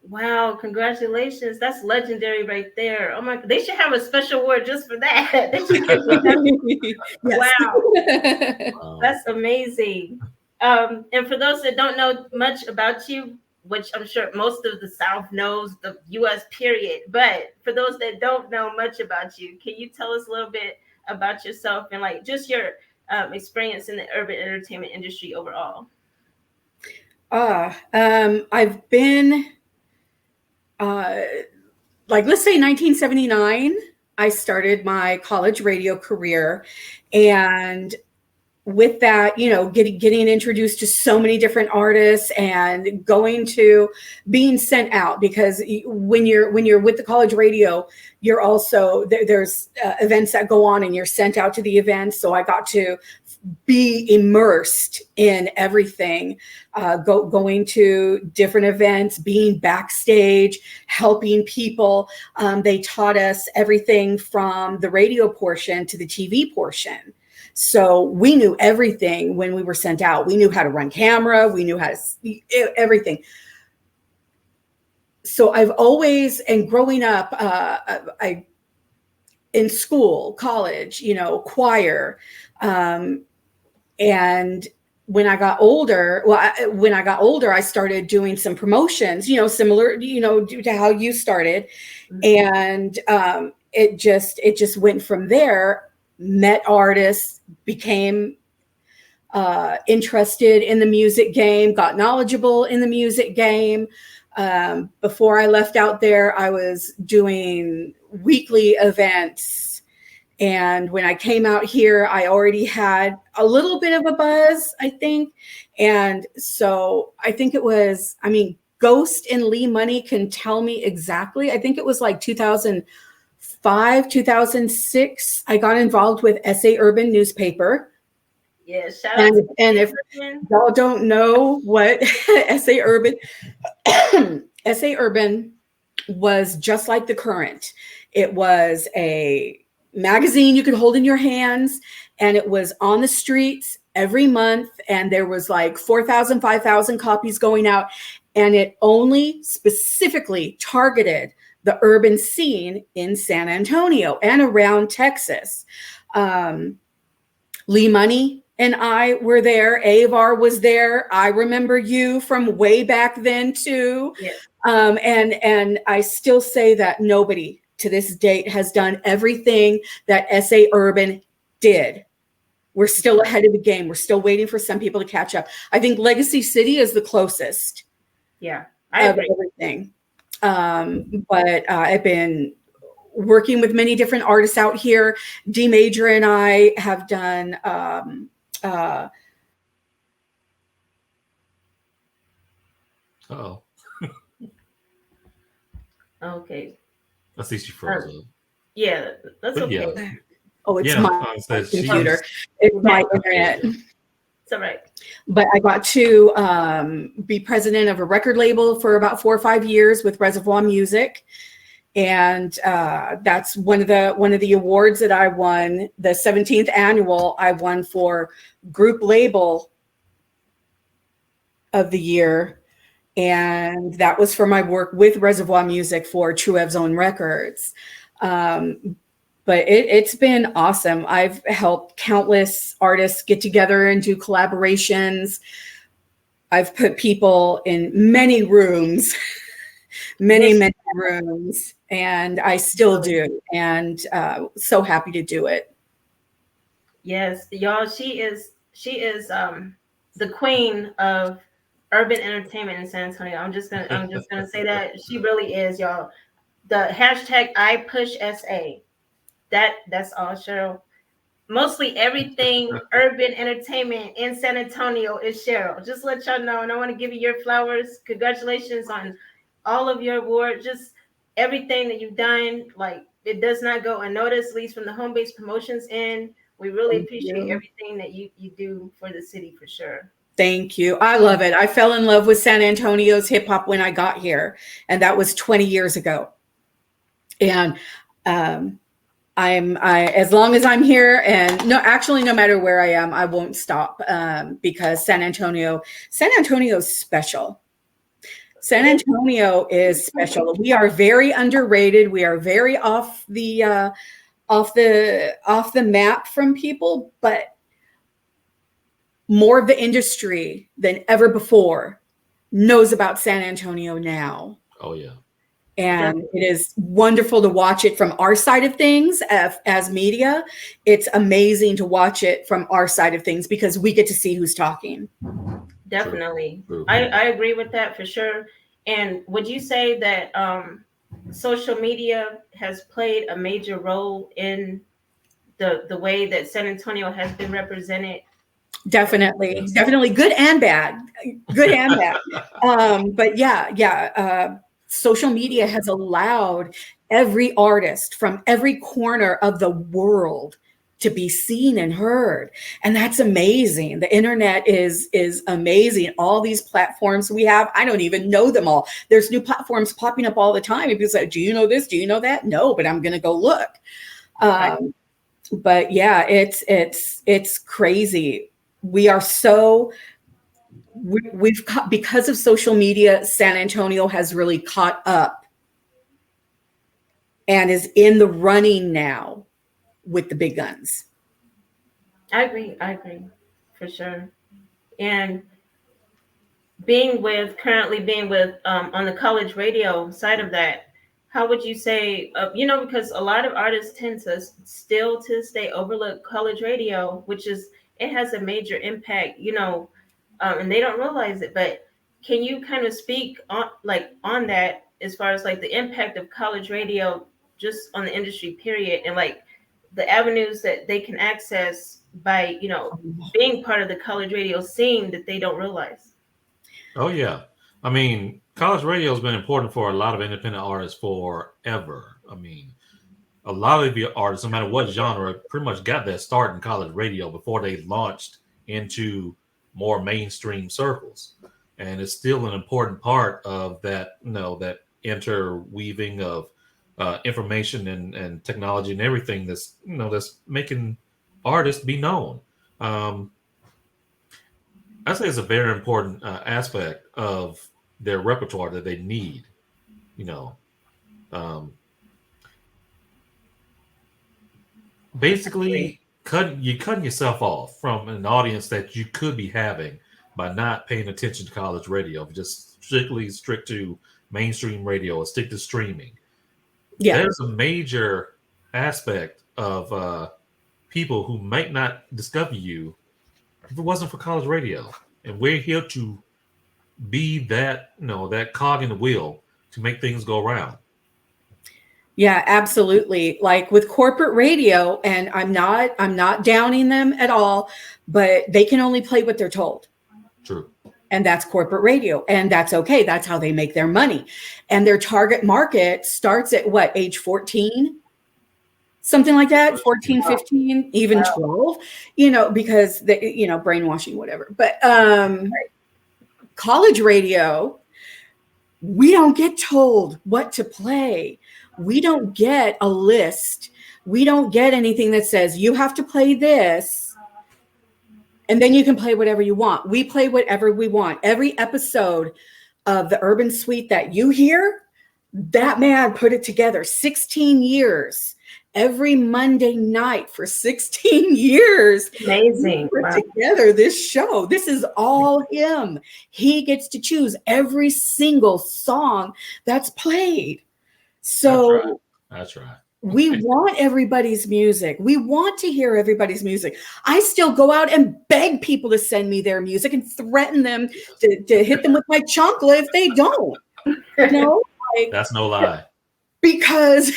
Wow, congratulations. That's legendary right there. Oh my, they should have a special award just for that. They should give you that. Wow. That's amazing. And for those that don't know much about you, which I'm sure most of the South knows, the US period, but for those that don't know much about you, can you tell us a little bit about yourself and like just your experience in the urban entertainment industry overall? I've been like, let's say 1979, I started my college radio career. And with that, you know, getting introduced to so many different artists and going to being sent out, because when you're with the college radio, you're also there's events that go on and you're sent out to the events. So I got to be immersed in everything, going to different events, being backstage, helping people. They taught us everything from the radio portion to the TV portion. So we knew everything when we were sent out. We knew how to run camera. We knew how to see everything. So I've always, and growing up, I in school, college, you know, choir, and when I got older, I started doing some promotions, you know, similar, you know, to how you started. And it just went from there. Met artists, became interested in the music game, got knowledgeable in the music game. Before I left out there, I was doing weekly events. And when I came out here, I already had a little bit of a buzz, I think. And so I think it was, I mean, Ghost and Lee Money can tell me exactly. I think it was like 2005, 2006, I got involved with SA Urban newspaper. Yeah, shout out and if y'all don't know what SA Urban, SA Urban was just like the Current. It was a magazine you could hold in your hands, and it was on the streets every month, and there was like 4,000, 5,000 copies going out, and it only specifically targeted the urban scene in San Antonio and around Texas. Lee Money and I were there. Avar was there. I remember you from way back then too. Yeah. And I still say that nobody to this date has done everything that SA Urban did. We're still ahead of the game. We're still waiting for some people to catch up. I think Legacy City is the closest. Yeah, I agree. Everything. But I've been working with many different artists out here. D Major and I have done okay. I see she froze up. Yeah, that's okay. Yeah. Oh, it's my computer. It's my internet. It's all right. But I got to be president of a record label for about 4 or 5 years with Reservoir Music. And that's one of the awards that I won. The 17th annual I won for Group Label of the Year. And that was for my work with Reservoir Music for True Ev's Own Records. But it's been awesome. I've helped countless artists get together and do collaborations. I've put people in many rooms, many rooms, and I still do. And so happy to do it. Yes, y'all, she is the queen of urban entertainment in San Antonio. I'm just gonna say that she really is, y'all. The hashtag I push SA. That's all, Sherril. Mostly everything urban entertainment in San Antonio is Sherril. Just let y'all know, and I want to give you your flowers. Congratulations on all of your awards. Just everything that you've done. Like, it does not go unnoticed, at least from the HomeBase Promotions end. We really Thank appreciate you. everything that you do for the city, for sure. Thank you. I love it. I fell in love with San Antonio's hip hop when I got here, and that was 20 years ago. And I as long as I'm here, and no matter where I am, I won't stop, because San Antonio is special. San Antonio is special. We are very underrated. We are very off the map from people, but more of the industry than ever before knows about San Antonio now. Oh yeah. And it is wonderful to watch it from our side of things as media. It's amazing to watch it from our side of things because we get to see who's talking. Definitely. True. I agree with that for sure. And would you say that social media has played a major role in the way that San Antonio has been represented? Definitely. Definitely good and bad. But yeah. Social media has allowed every artist from every corner of the world to be seen and heard. And that's amazing. The internet is amazing. All these platforms we have, I don't even know them all. There's new platforms popping up all the time. People say, do you know this? Do you know that? No, but I'm going to go look. But yeah, it's crazy. We are so, we've caught, because of social media, San Antonio has really caught up and is in the running now with the big guns. I agree for sure. And currently being with on the college radio side of that, how would you say, because a lot of artists tend to still to this day overlook college radio, which is, it has a major impact, and they don't realize it, but can you kind of speak on that as far as like the impact of college radio just on the industry period, and like the avenues that they can access by, being part of the college radio scene that they don't realize? Oh yeah. I mean, college radio has been important for a lot of independent artists forever. I mean, a lot of the artists, no matter what genre, pretty much got their start in college radio before they launched into more mainstream circles. And it's still an important part of that, that interweaving of information and technology and everything that's, that's making artists be known. I say it's a very important aspect of their repertoire that they need, basically you're cutting yourself off from an audience that you could be having by not paying attention to college radio, just strict to mainstream radio or stick to streaming. Yeah, there's a major aspect of people who might not discover you if it wasn't for college radio. And we're here to be that, that cog in the wheel to make things go around. Yeah, absolutely. Like with corporate radio, and I'm not downing them at all, but they can only play what they're told. True. And that's corporate radio. And that's okay. That's how they make their money. And their target market starts at what, age 14? Something like that, 14, 15, even 12, because brainwashing, whatever. But college radio, we don't get told what to play. We don't get a list. We don't get anything that says you have to play this and then you can play whatever you want. We play whatever we want. Every episode of the Urban Suite that you hear, that man put it together 16 years. Every Monday night for 16 years. Amazing. Put together this show. This is all him. He gets to choose every single song that's played. So that's right. We want everybody's music. We want to hear everybody's music. I still go out and beg people to send me their music and threaten them to hit them with my chancla if they don't. That's no lie. Because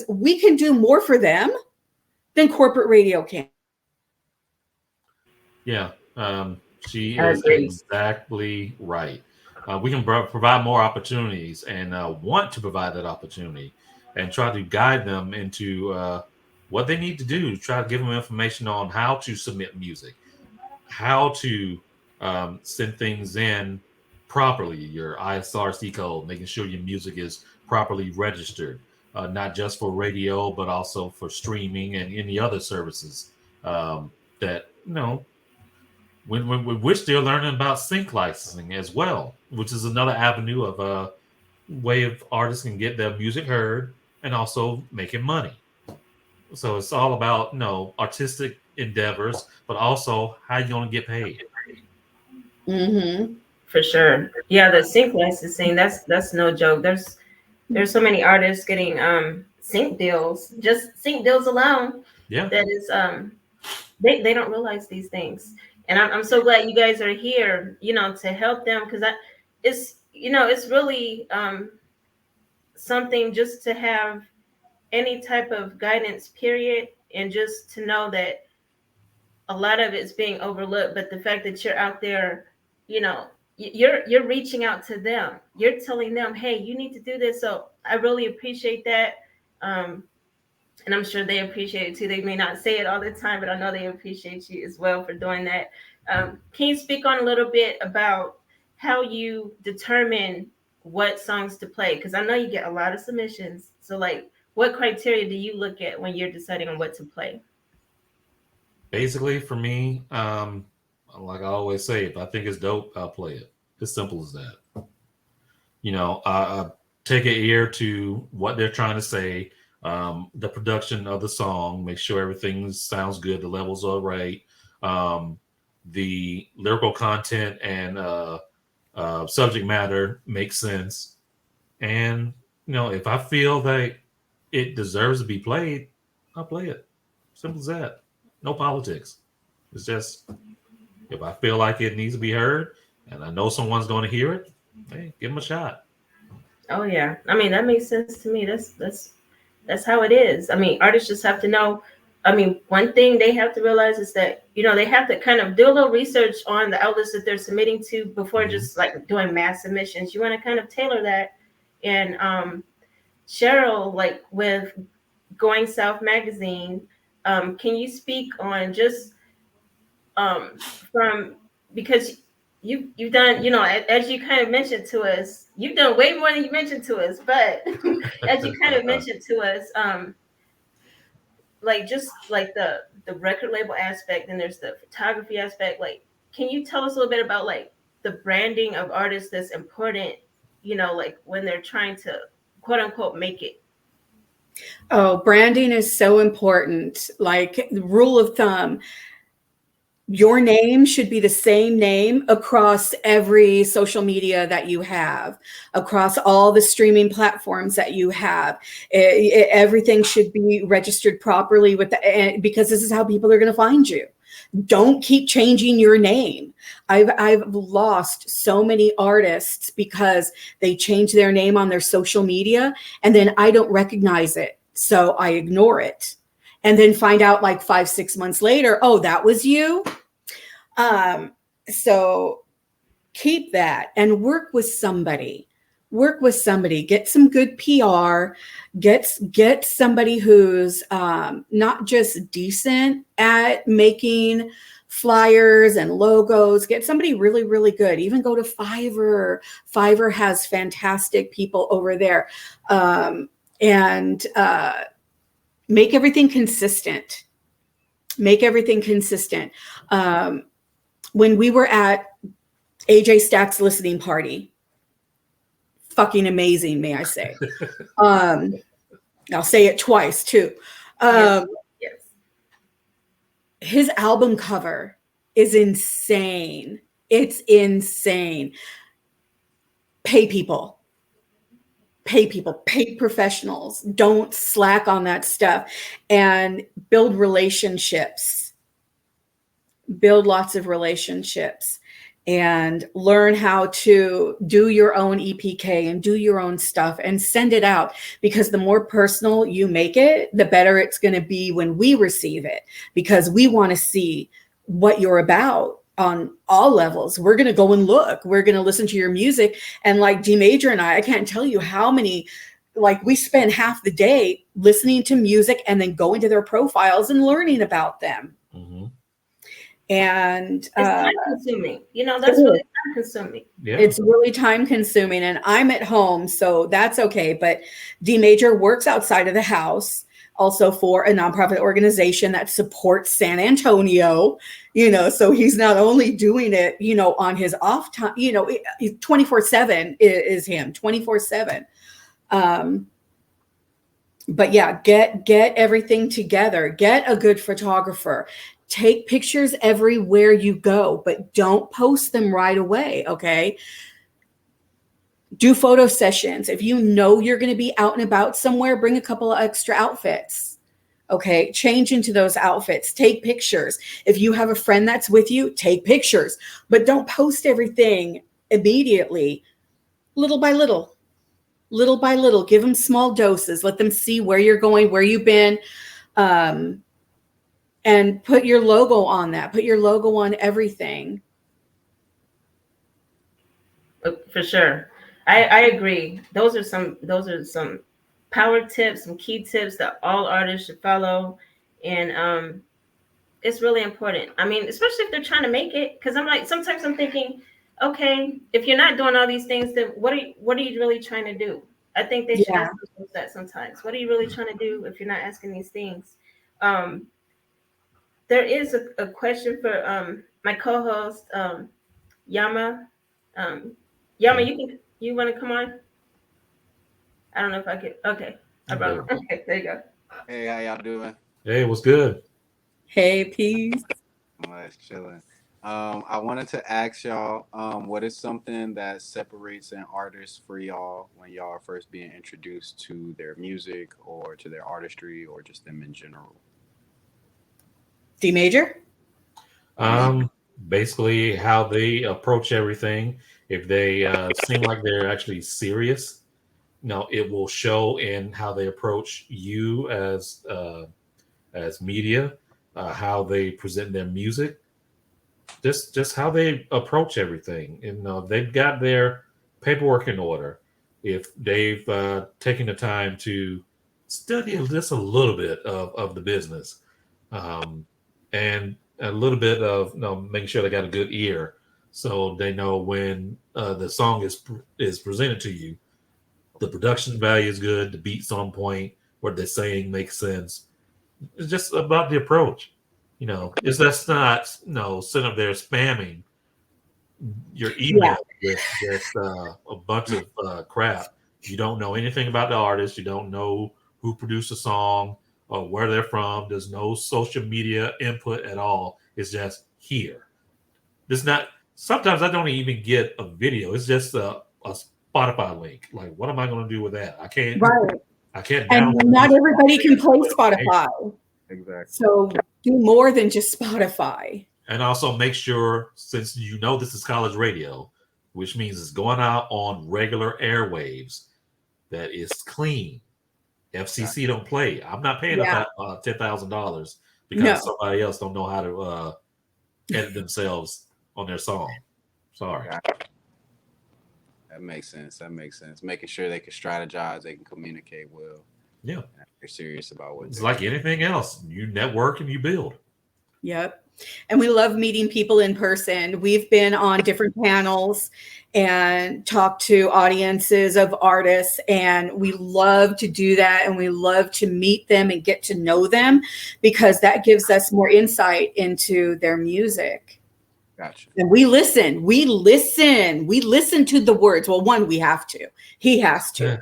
we can do more for them than corporate radio can. Yeah, she is exactly right. We can provide more opportunities and want to provide that opportunity. and try to guide them into what they need to do. Try to give them information on how to submit music, how to send things in properly, your ISRC code, making sure your music is properly registered, not just for radio, but also for streaming and any other services that, we're still learning about sync licensing as well, which is another avenue of a way of artists can get their music heard and also making money. So it's all about, artistic endeavors, but also how you're going to get paid. Mm-hmm. For sure. Yeah, the sync licensing, that's no joke. There's so many artists getting sync deals, just sync deals alone. Yeah. That is they don't realize these things. And I'm so glad you guys are here, to help them, because it's really something just to have any type of guidance, period, and just to know that a lot of it's being overlooked. But the fact that you're out there, you're reaching out to them, you're telling them, hey, you need to do this. So I really appreciate that. And I'm sure they appreciate it too. They may not say it all the time, but I know they appreciate you as well for doing that. Can you speak on a little bit about how you determine what songs to play? Because I know you get a lot of submissions. So what criteria do you look at when you're deciding on what to play? Basically, for me, like I always say, if I think it's dope, I'll play it. As simple as that. I take an ear to what they're trying to say, the production of the song, make sure everything sounds good, the levels are right, the lyrical content and subject matter makes sense. And, if I feel that it deserves to be played, I'll play it. Simple as that. No politics. It's just, if I feel like it needs to be heard and I know someone's going to hear it, hey, give them a shot. Oh yeah. I mean, that makes sense to me. That's how it is. I mean, artists just have to know. I mean, one thing they have to realize is that, they have to kind of do a little research on the outlets that they're submitting to before just doing mass submissions. You want to kind of tailor that. And Sherril, with Going South magazine, can you speak on just because you've done, as you kind of mentioned to us, you've done way more than you mentioned to us, but as you kind of mentioned to us, the record label aspect, and there's the photography aspect. Can you tell us a little bit about the branding of artists that's important, when they're trying to quote unquote make it? Oh, branding is so important. The rule of thumb, your name should be the same name across every social media that you have, across all the streaming platforms that you have. Everything should be registered properly because this is how people are going to find you. Don't keep changing your name. I've lost so many artists because they change their name on their social media and then I don't recognize it. So I ignore it and then find out 5-6 months later, oh, that was you. So keep that and work with somebody, get some good PR, get somebody who's, not just decent at making flyers and logos, get somebody really, really good. Even go to Fiverr. Fiverr has fantastic people over there. And make everything consistent. When we were at AJ Stack's listening party, fucking amazing, may I say. I'll say it twice too. Yes. His album cover is insane. It's insane. Pay people, pay professionals. Don't slack on that stuff and build relationships. Build lots of relationships and learn how to do your own EPK and do your own stuff and send it out, because the more personal you make it, the better it's going to be when we receive it, because we want to see what you're about on all levels. We're going to go and look, we're going to listen to your music. And like D Major and I can't tell you how many like we spend half the day listening to music and then going to their profiles and learning about them. Mm-hmm. And it's time consuming. That's really time consuming. Yeah. It's really time consuming, and I'm at home, so that's okay. But D Major works outside of the house, also for a nonprofit organization that supports San Antonio, so he's not only doing it, on his off time, 24/7 is him 24/7. But yeah, get everything together, get a good photographer, take pictures everywhere you go, but don't post them right away. Okay. Do photo sessions. If you know you're going to be out and about somewhere, bring a couple of extra outfits. Okay. Change into those outfits. Take pictures. If you have a friend that's with you, take pictures, but don't post everything immediately. Little by little, give them small doses. Let them see where you're going, where you've been, and put your logo on that. Put your logo on everything. For sure. I agree. Those are some power tips, some key tips that all artists should follow. And it's really important. I mean, especially if they're trying to make it, because sometimes I'm thinking, okay, if you're not doing all these things, then what are you really trying to do? I think they should ask themselves that sometimes. What are you really trying to do if you're not asking these things? There is a question for my co-host, Yama. Yama, you want to come on? I don't know if I could. Okay, I brought. Okay, there you go. Hey, how y'all doing? Hey, what's good? Hey, peace. Nice, chilling. I wanted to ask y'all, what is something that separates an artist for y'all when y'all are first being introduced to their music or to their artistry or just them in general? D Major? Basically how they approach everything. If they seem like they're actually serious, it will show in how they approach you as media, how they present their music, just how they approach everything. And they've got their paperwork in order. If they've taken the time to study just a little bit of the business, and a little bit of making sure they got a good ear, so they know when the song is presented to you, the production value is good, the beat's on point, what they're saying makes sense. It's just about the approach. It's that's not sitting up there spamming your email with a bunch of crap. You don't know anything about the artist. You don't know who produced the song or where they're from. There's no social media input at all. It's just here. It's not. Sometimes I don't even get a video. It's just a Spotify link. Like, what am I going to do with that? I can't. Right. I can't. And not everybody can play Spotify. Exactly. So do more than just Spotify. And also make sure, since this is college radio, which means it's going out on regular airwaves, that it's clean. FCC don't play. I'm not paying $10,000 because somebody else don't know how to edit themselves on their song. Sorry. That makes sense. Making sure they can strategize, they can communicate well. Yeah. They're serious about what it's like anything else. You network and you build. Yep. And we love meeting people in person. We've been on different panels and talked to audiences of artists, and we love to do that. And we love to meet them and get to know them because that gives us more insight into their music. Gotcha. And we listen to the words. Well, one, we have to. He has to,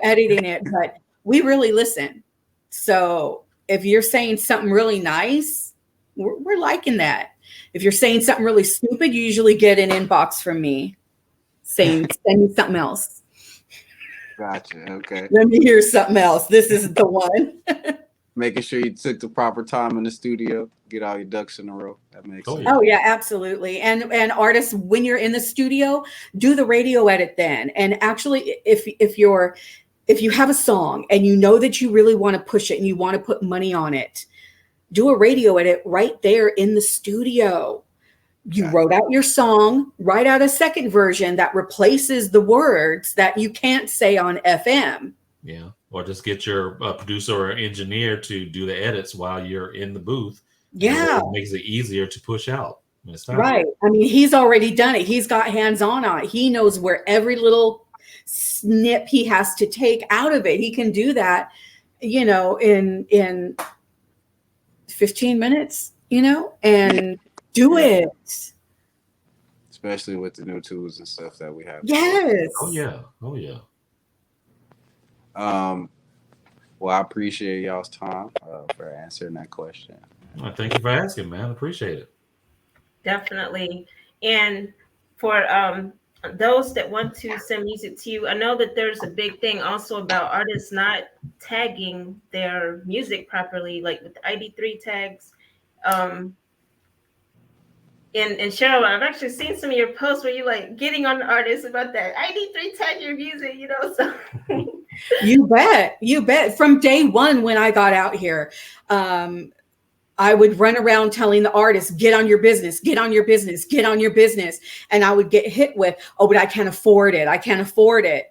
editing it, but we really listen. So if you're saying something really nice, we're liking that. If you're saying something really stupid, you usually get an inbox from me saying, send me something else. Gotcha. Okay. Let me hear something else. This is the one. Making sure you took the proper time in the studio, get all your ducks in a row. That makes sense. Oh yeah, absolutely. And artists, when you're in the studio, do the radio edit then. And actually, if you have a song and you know that you really want to push it and you want to put money on it, do a radio edit right there in the studio. You wrote out your song, write out a second version that replaces the words that you can't say on FM. Yeah. Or just get your producer or engineer to do the edits while you're in the booth. Yeah. It makes it easier to push out. Right. I mean, he's already done it. He's got hands on it. He knows where every little snip he has to take out of it. He can do that, you know, in 15 minutes, you know, and do it. Especially with the new tools and stuff that we have. Yes. Oh yeah. Oh yeah. Well, I appreciate y'all's time for answering that question. Well, thank you for asking, man. Appreciate it. Definitely. And for those that want to send music to you, I know that there's a big thing also about artists not tagging their music properly, like with the ID3 tags. And Sherril, I've actually seen some of your posts where you like getting on the artists about that ID3 tag your music, you know. So you bet. From day one when I got out here, I would run around telling the artists, get on your business, get on your business, get on your business. And I would get hit with, oh, but I can't afford it. I can't afford it.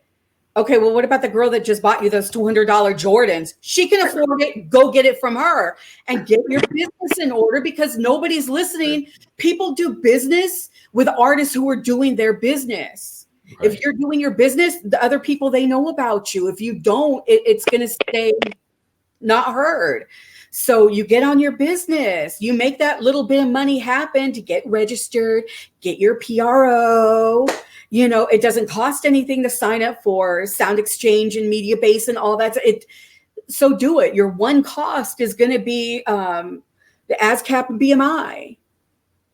Okay, well, what about the girl that just bought you those $200 Jordans? She can afford it. Go get it from her and get your business in order, because nobody's listening. People do business with artists who are doing their business. Right. If you're doing your business, the other people, they know about you. If you don't, it's going to stay not heard. So you get on your business, you make that little bit of money happen to get registered, get your PRO. You know, it doesn't cost anything to sign up for Sound Exchange and Media Base and all that. So do it. Your one cost is going to be the ASCAP and BMI.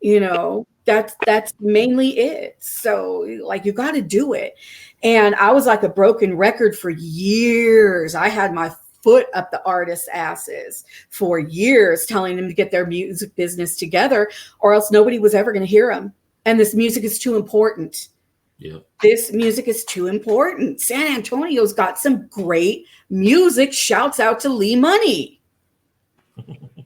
You know, that's mainly it. So like, you got to do it. And I was like a broken record for years. I had my foot up the artists' asses for years, telling them to get their music business together, or else nobody was ever going to hear them. And this music is too important. Yeah. This music is too important. San Antonio's got some great music. Shouts out to Lee Money.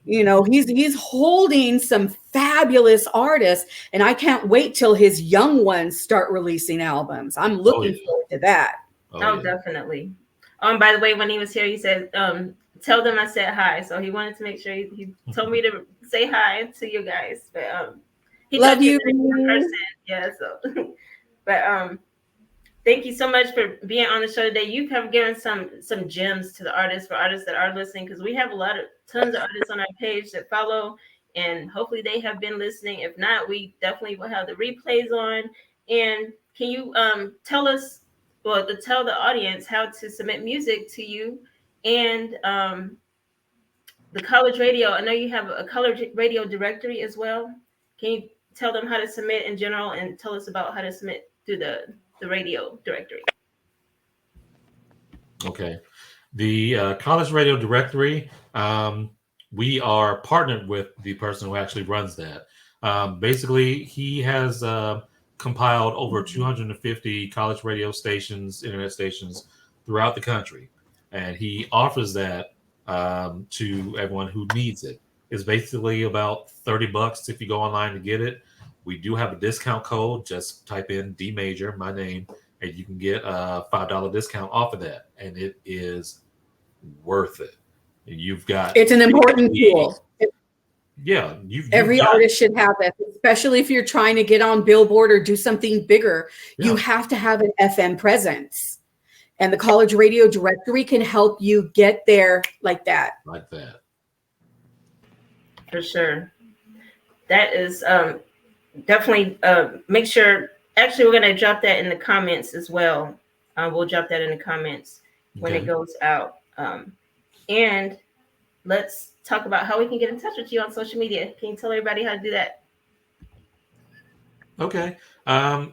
You know, he's holding some fabulous artists, and I can't wait till his young ones start releasing albums. I'm looking forward to that. Oh, definitely. By the way, when he was here, he said, tell them I said hi. So he wanted to make sure he told me to say hi to you guys. But he love you in person. Yeah, so but thank you so much for being on the show today. You have given some gems to the artists, for artists that are listening, because we have tons of artists on our page that follow, and hopefully they have been listening. If not, we definitely will have the replays on. And can you tell the audience how to submit music to you and the college radio? I know you have a college radio directory as well. Can you tell them how to submit in general, and tell us about how to submit through the radio directory? Okay. The college radio directory, we are partnered with the person who actually runs that. Basically, he has compiled over 250 college radio stations, internet stations throughout the country. And he offers that to everyone who needs it. It's basically about $30 if you go online to get it. We do have a discount code. Just type in D Major, my name, and you can get a $5 discount off of that. And it is worth it. It's an important tool. Yeah. Every artist should have that, especially if you're trying to get on Billboard or do something bigger. Yeah. You have to have an FM presence. And the college radio directory can help you get there like that. Like that. For sure. That is definitely make sure. Actually, we're going to drop that in the comments as well. We'll drop that in the comments when it goes out. And let's talk about how we can get in touch with you on social media. Can you tell everybody how to do that? Okay.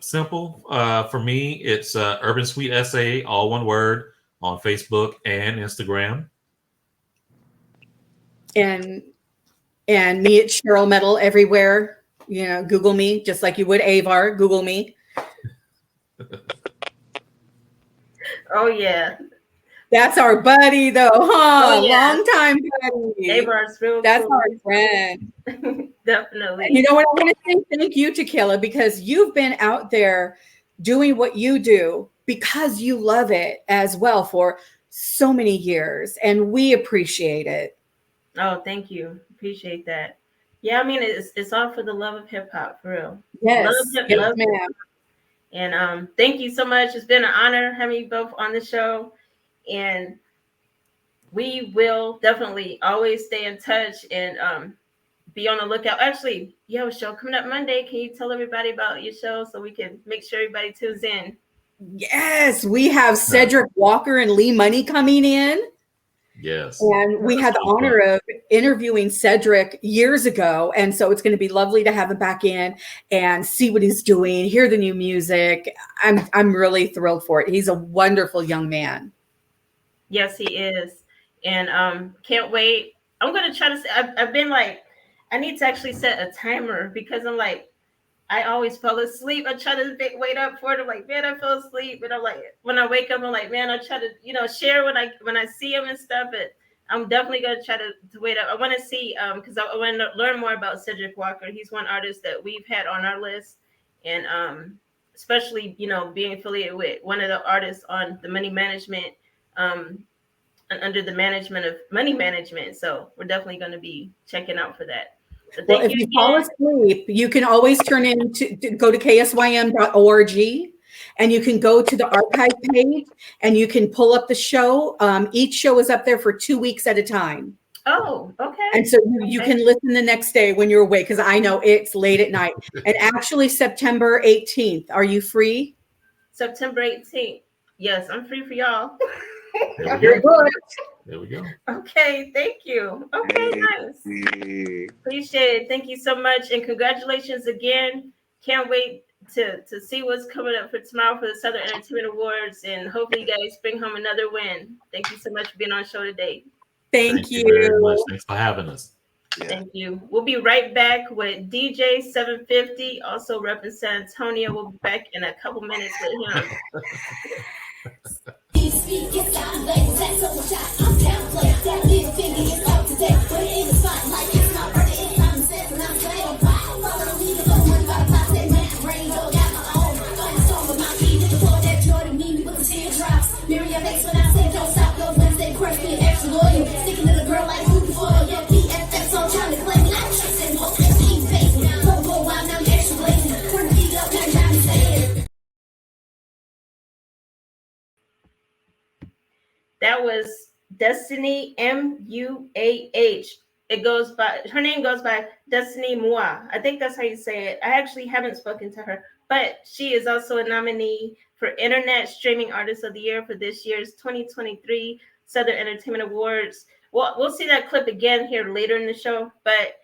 Simple. For me, it's Urban Sweet SA, all one word, on Facebook and Instagram. And me at Sherril Metal everywhere. You know, Google me, just like you would Avar. Google me. Oh, yeah. That's our buddy, though, huh? Oh, yeah. Long time buddy. Avar's real That's cool. our friend. Definitely. You know what? I want to say thank you to Kayla because you've been out there doing what you do because you love it as well for so many years, and we appreciate it. Oh, thank you. Appreciate that. Yeah, I mean it's all for the love of hip hop, for real. Yes, yes, Love ma'am. and thank you so much. It's been an honor having you both on the show, and we will definitely always stay in touch and be on the lookout. Actually, you have a show coming up Monday. Can you tell everybody about your show so we can make sure everybody tunes in? Yes, we have Cedric Walker and Lee Money coming in. Yes. And we had the honor of interviewing Cedric years ago. And so it's going to be lovely to have him back in and see what he's doing, hear the new music. I'm really thrilled for it. He's a wonderful young man. Yes, he is. And can't wait. I'm going to try to say, I've been like, I need to actually set a timer because I'm like, I always fall asleep. I try to wait up for it. I'm like, man, I fell asleep. And I'm like, when I wake up, I'm like, man, I try to, share when I see him and stuff. But I'm definitely gonna try to wait up. I want to see because I want to learn more about Cedric Walker. He's one artist that we've had on our list, and especially being affiliated with one of the artists on the Money Management, and under the management of Money Management. So we're definitely going to be checking out for that. So well, if you fall asleep, you can always turn in to go to KSYM.org and you can go to the archive page and you can pull up the show. Each show is up there for 2 weeks at a time. Oh, okay. And so you can listen the next day when you're awake because I know it's late at night. And actually September 18th. Are you free? September 18th. Yes, I'm free for y'all. You're good. There we go. Okay, thank you. Okay, nice. Appreciate it. Thank you so much. And congratulations again. Can't wait to see what's coming up for tomorrow for the Southern Entertainment Awards. And hopefully you guys bring home another win. Thank you so much for being on the show today. Thank you very much. Thanks for having us. Yeah. Thank you. We'll be right back with DJ 750, also Reppin San Antonio. We'll be back in a couple minutes with him. That was DestinyMuah. It goes by, her name goes by DestinyMuah. I think that's how you say it. I actually haven't spoken to her, but she is also a nominee for Internet Streaming Artist of the Year for this year's 2023 Southern Entertainment Awards. Well, we'll see that clip again here later in the show, but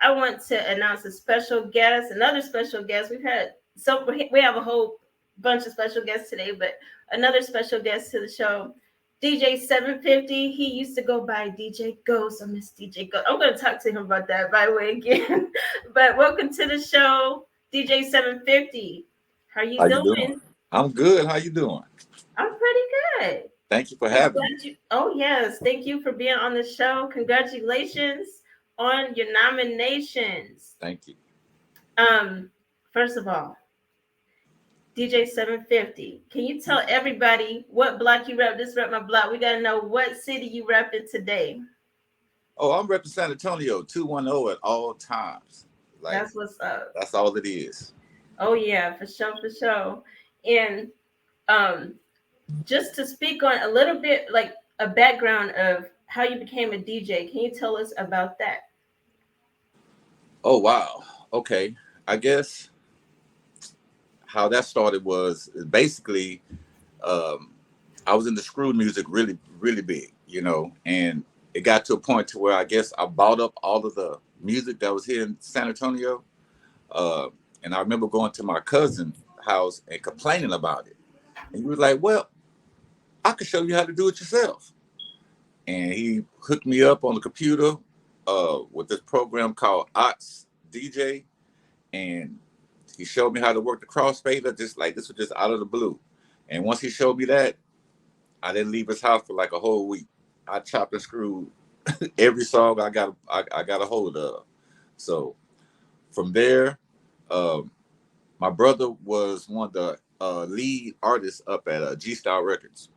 I want to announce a special guest, another special guest. We have a whole bunch of special guests today, but another special guest to the show. DJ 750, he used to go by DJ Ghost. I miss DJ Ghost. I'm going to talk to him about that, by the way, again. But welcome to the show, DJ 750. How you doing? I'm good. How you doing? I'm pretty good. Thank you for having me. Oh, yes. Thank you for being on the show. Congratulations on your nominations. Thank you. First of all, DJ 750, can you tell everybody what block you rep? This rep my block. We got to know what city you repping today. Oh, I'm repping San Antonio, 210 at all times. That's what's up. That's all it is. Oh, yeah, for sure. And just to speak on a little bit, like a background of how you became a DJ, can you tell us about that? Oh, wow. Okay. I guess how that started was basically I was into screw music really, really big, and it got to a point to where I guess I bought up all of the music that was here in San Antonio. And I remember going to my cousin's house and complaining about it. And he was like, well, I could show you how to do it yourself. And he hooked me up on the computer with this program called Ox DJ. And he showed me how to work the crossfader, just like this was just out of the blue. And once he showed me that, I didn't leave his house for like a whole week. I chopped and screwed every song I got a hold of. So from there, my brother was one of the lead artists up at G Style Records.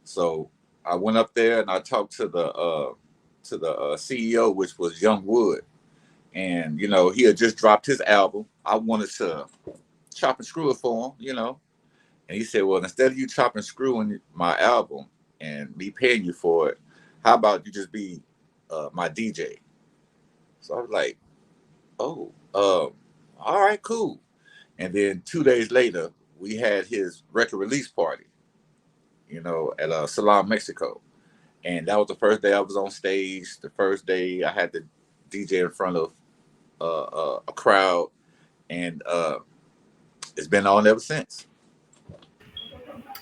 So I went up there and I talked to the CEO, which was Young Wood, and you know he had just dropped his album. I wanted to chop and screw it for him, you know, and he said, "Well, instead of you chopping and screwing my album and me paying you for it, how about you just be my DJ?" So I was like, "Oh, all right, cool." And then 2 days later, we had his record release party, you know, at Salon, Mexico. And that was the first day I was on stage. The first day I had to DJ in front of a crowd. And it's been on ever since.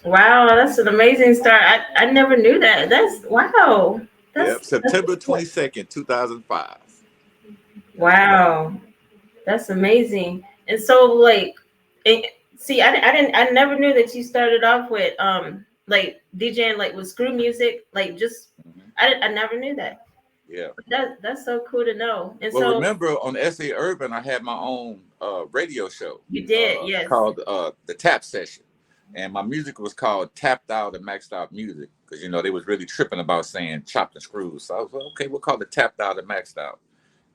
Wow, that's an amazing start. I never knew that. That's wow. Yep, September 22nd, 2005. Wow, that's amazing. And so like, see, I never knew that you started off with like DJing like with screw music, like just I never knew that. Yeah. That's so cool to know. And well, so remember on SA Urban, I had my own radio show. You did, yes. Called the Tap Session, and my music was called Tapped Out and Maxed Out Music because you know they was really tripping about saying chopped and screwed. So I was like, okay, we'll call it Tapped Out and Maxed Out,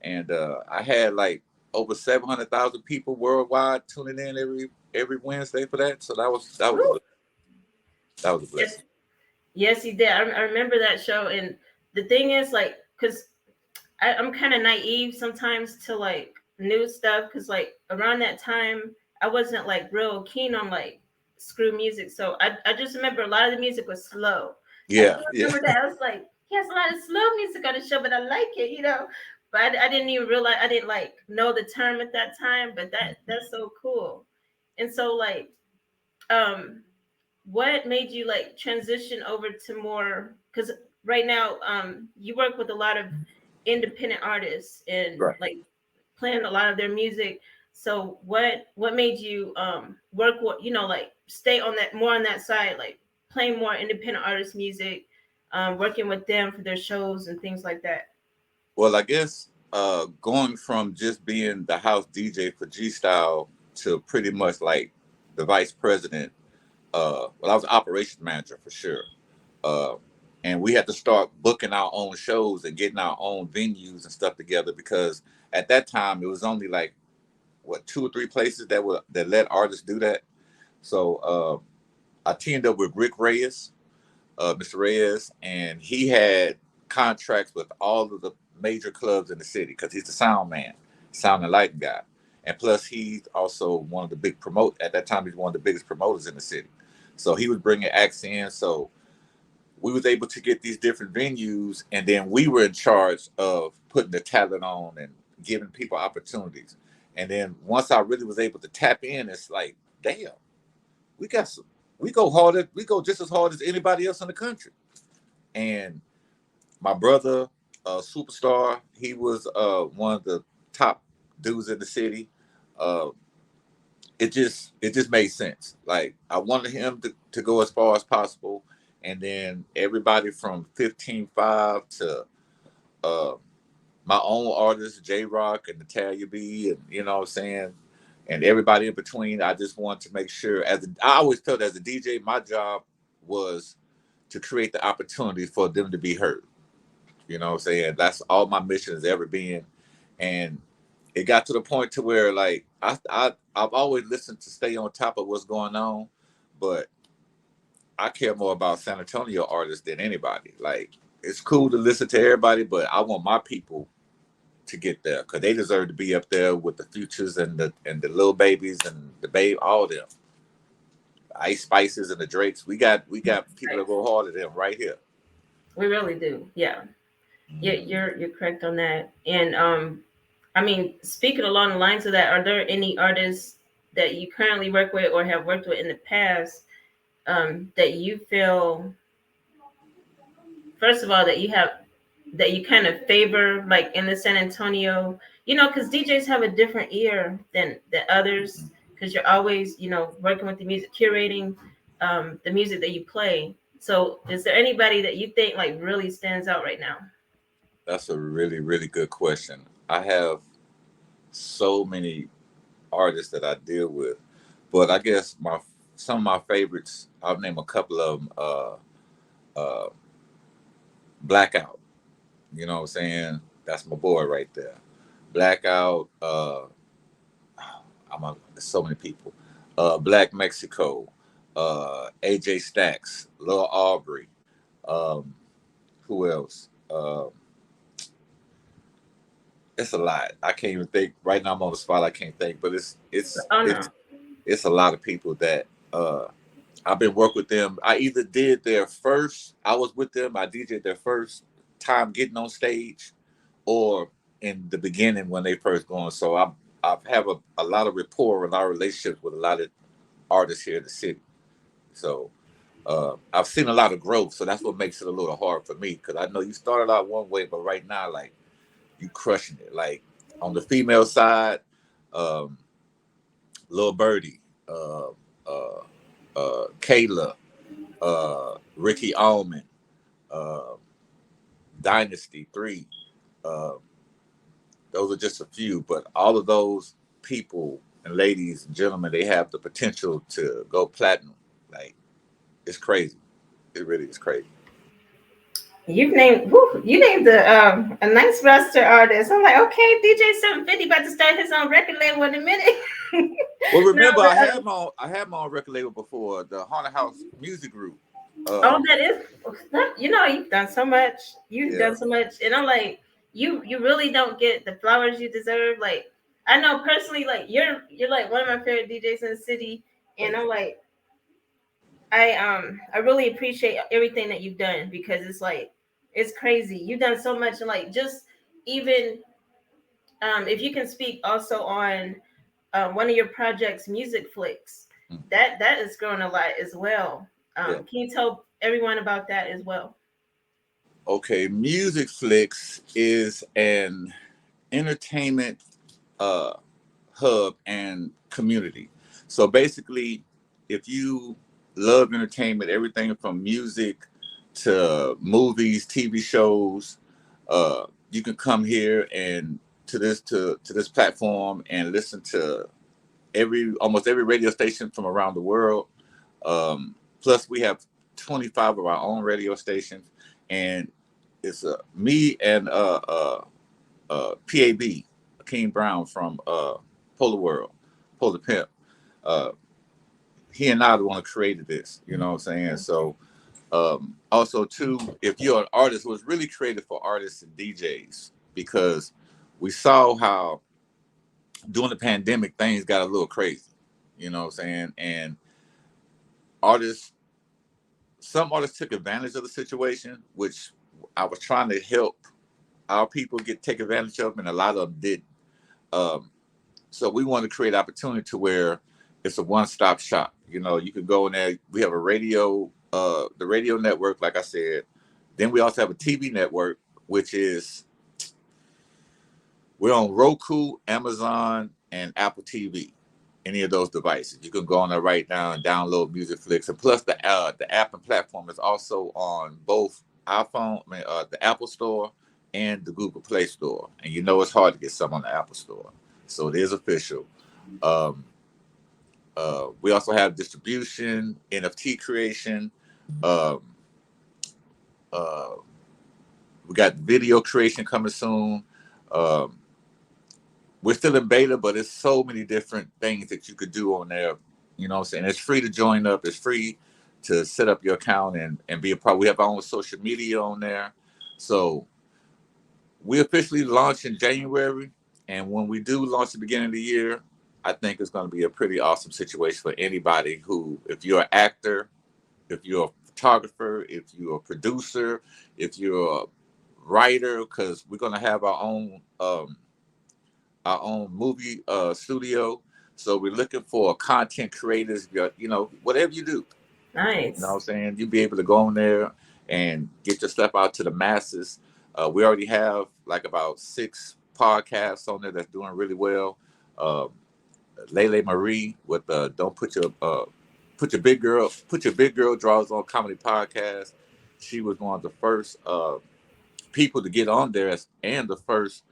and I had like over 700,000 people worldwide tuning in every Wednesday for that. So that was a blessing. Yes, you did. I remember that show, and the thing is, like, because I'm kind of naive sometimes to like new stuff, because like around that time I wasn't like real keen on like screw music, so I just remember a lot of the music was slow. Yeah, I remember that. I was like, he has a lot of slow music on the show, but I like it, you know. But I didn't even realize, I didn't like know the term at that time. But that's so cool. And so like, what made you like transition over to more? Because right now, you work with a lot of independent artists and right. like playing a lot of their music. So what made you work with, you know, like stay on that more on that side, like playing more independent artist music, working with them for their shows and things like that? Well, I guess going from just being the house DJ for G Style to pretty much like the vice president. Well, I was operations manager for sure. And we had to start booking our own shows and getting our own venues and stuff together because at that time it was only like 2 or 3 places that let artists do that. So I teamed up with Rick Reyes, Mr. Reyes, and he had contracts with all of the major clubs in the city because he's the sound man, sound and lighting guy. And plus he's also one of the big at that time he's one of the biggest promoters in the city. So he was bringing acts in. So we was able to get these different venues, and then we were in charge of putting the talent on and giving people opportunities. And then once I really was able to tap in, it's like, damn, we go just as hard as anybody else in the country. And my brother, Superstar, he was one of the top dudes in the city. It just made sense. Like I wanted him to go as far as possible. And then everybody from 15-5 to my own artists, J Rock and Natalia B, and you know what I'm saying, and everybody in between. I just want to make sure, I always felt as a DJ, my job was to create the opportunity for them to be heard. You know what I'm saying? That's all my mission has ever been. And it got to the point to where like I've always listened to stay on top of what's going on, but I care more about San Antonio artists than anybody. Like it's cool to listen to everybody, but I want my people to get there because they deserve to be up there with the Futures and the Lil Babies and the Babe, all of them. Ice Spices and the Drakes. We got people that go harder than them right here. We really do. Yeah. Yeah, you're correct on that. And I mean, speaking along the lines of that, are there any artists that you currently work with or have worked with in the past that you feel, first of all, that you kind of favor, like in the San Antonio, you know, because DJs have a different ear than others, because you're always, you know, working with the music, curating the music that you play. So is there anybody that you think like really stands out right now? That's a really, really good question. I have so many artists that I deal with, but I guess some of my favorites, I'll name a couple of them. Blackout, you know what I'm saying? That's my boy right there. Blackout, there's so many people. Black Mexico, AJ Stacks, Lil Aubrey, who else? It's a lot. I can't even think right now. I'm on the spot. I can't think, but it's a lot of people that I've been working with them. I either did I was with them. I DJed their first time getting on stage, or in the beginning when they first going. So I have a lot of rapport and our relationships with a lot of artists here in the city. So I've seen a lot of growth. So that's what makes it a little hard for me, because I know you started out one way, but right now, like, you crushing it. Like on the female side, Lil Birdie, Kayla, Ricky Allman, Dynasty 3. Those are just a few, but all of those people and ladies and gentlemen, they have the potential to go platinum. Like, it's crazy. It really is crazy. You named a nice roster artist. I'm like, okay, DJ 750 about to start his own record label in a minute. Well, remember, I had my own record label before, the Haunted House Music Group. That is, you've done so much. You've done so much, and I'm like, you really don't get the flowers you deserve. Like, I know personally, like you're like one of my favorite DJs in the city, and I'm like, I really appreciate everything that you've done, because it's like, it's crazy. You've done so much, and like, just even if you can speak also on one of your projects, Music Flicks, that is growing a lot as well. Can you tell everyone about that as well? Okay, Music Flicks is an entertainment hub and community. So basically, if you love entertainment, everything from music to movies, TV shows, you can come here and to this platform and listen to almost every radio station from around the world. Plus, we have 25 of our own radio stations, and it's me and PAB, King Brown from Polar Pimp. He and I are the one who created this, you know what I'm saying? So also too, if you're an artist, it was really created for artists and DJs, because we saw how during the pandemic things got a little crazy, you know what I'm saying? And some artists took advantage of the situation, which I was trying to help our people take advantage of, and a lot of them didn't. So we want to create opportunity to where it's a one-stop shop. You know, you could go in there. We have a radio, the radio network, like I said. Then we also have a TV network, which is, we're on Roku, Amazon, and Apple TV. Any of those devices, you can go on there right now and download Music Flicks. And plus, the app and platform is also on both iPhone, the Apple Store and the Google Play Store. And you know it's hard to get some on the Apple Store, so it is official. We also have distribution, NFT creation. We got video creation coming soon. We're still in beta, but it's so many different things that you could do on there. You know what I'm saying? It's free to join up. It's free to set up your account and be a part. We have our own social media on there. So we officially launch in January. And when we do launch at the beginning of the year, I think it's going to be a pretty awesome situation for anybody who, if you're an actor, if you're a photographer, if you're a producer, if you're a writer, because we're going to have our own movie studio. So we're looking for content creators, you know, whatever you do. Nice. You know what I'm saying? You'll be able to go on there and get your stuff out to the masses. We already have like about 6 podcasts on there that's doing really well. Lele Marie with Don't Put Put Your Big Girl Draws on Comedy Podcast. She was one of the first people to get on there, and the first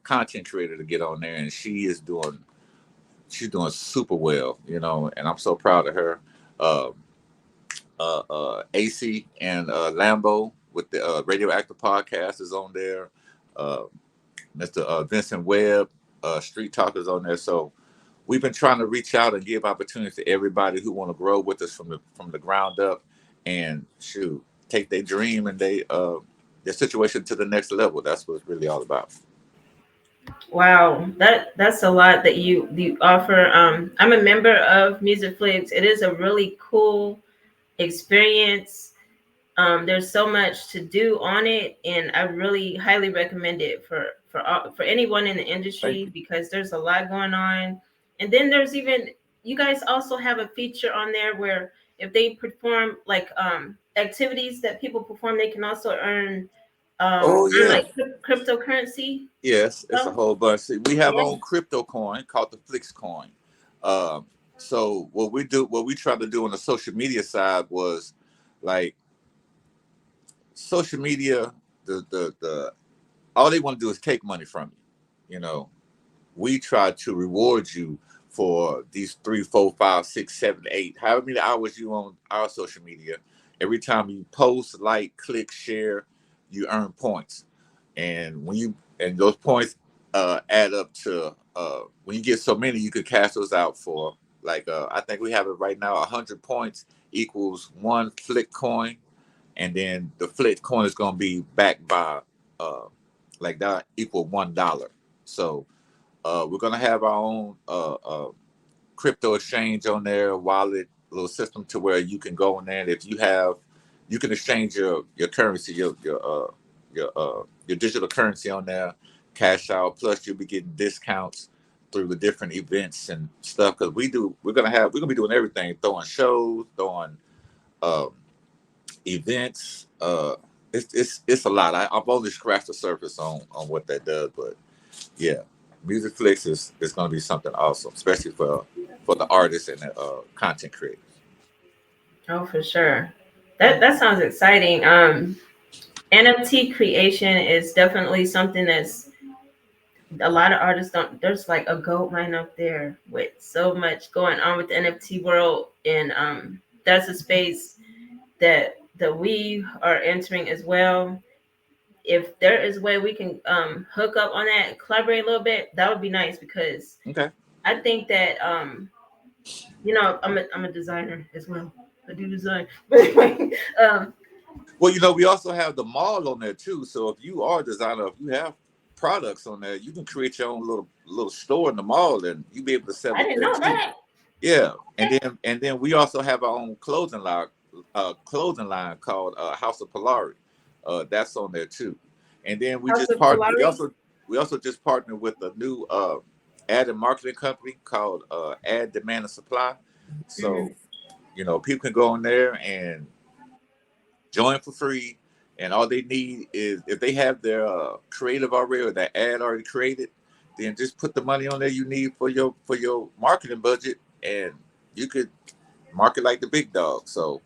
content creator to get on there, and she's doing super well, you know, and I'm so proud of her. AC and Lambo with the Radioactive Podcast is on there. Mr. Vincent Webb, Street Talkers on there. So we've been trying to reach out and give opportunities to everybody who want to grow with us from the ground up and take their dream and their situation to the next level. That's what it's really all about. Wow, that's a lot that you offer. I'm a member of Musicflix. It is a really cool experience. There's so much to do on it, and I really highly recommend it for anyone in the industry because there's a lot going on. And then there's even, you guys also have a feature on there where if they perform like activities that people perform, they can also earn like cryptocurrency. Yes, it's a whole bunch. See, we have our own crypto coin called the Flix coin. So what we tried to do on the social media side was like social media, the all they want to do is take money from you. You know, we try to reward you for these 3, 4, 5, 6, 7, 8, however many hours you on our social media. Every time you post, like, click, share, you earn points. And those points add up to when you get so many, you could cash those out for like I think we have it right now. 100 points equals 1 Flick coin, and then the Flick coin is going to be backed by like that equal $1. So we're going to have our own crypto exchange on there, wallet, little system to where you can go in there, and if you can exchange your currency, your digital currency on there, cash out. Plus, you'll be getting discounts through the different events and stuff. Because we're gonna be doing everything, throwing shows, throwing events. It's a lot. I've only scratched the surface on what that does, but yeah, Musicflix is gonna be something awesome, especially for the artists and the content creators. Oh, for sure. That sounds exciting. NFT creation is definitely something that's a lot of artists don't. There's like a gold mine up there with so much going on with the NFT world, and that's a space that we are entering as well. If there is a way we can hook up on that and collaborate a little bit, that would be nice because I think that you know, I'm a designer as well. I do design, but anyway, well, you know, we also have the mall on there too. So if you are a designer, if you have products on there, you can create your own little store in the mall, and you be able to sell it. I didn't know that. Yeah, and then we also have our own clothing line called House of Polari. That's on there too. And then we also just partnered with a new ad and marketing company called Ad Demand and Supply. So you know, people can go on there and join for free, and all they need is if they have their creative already or that ad already created, then just put the money on there you need for your marketing budget, and you could market like the big dog. So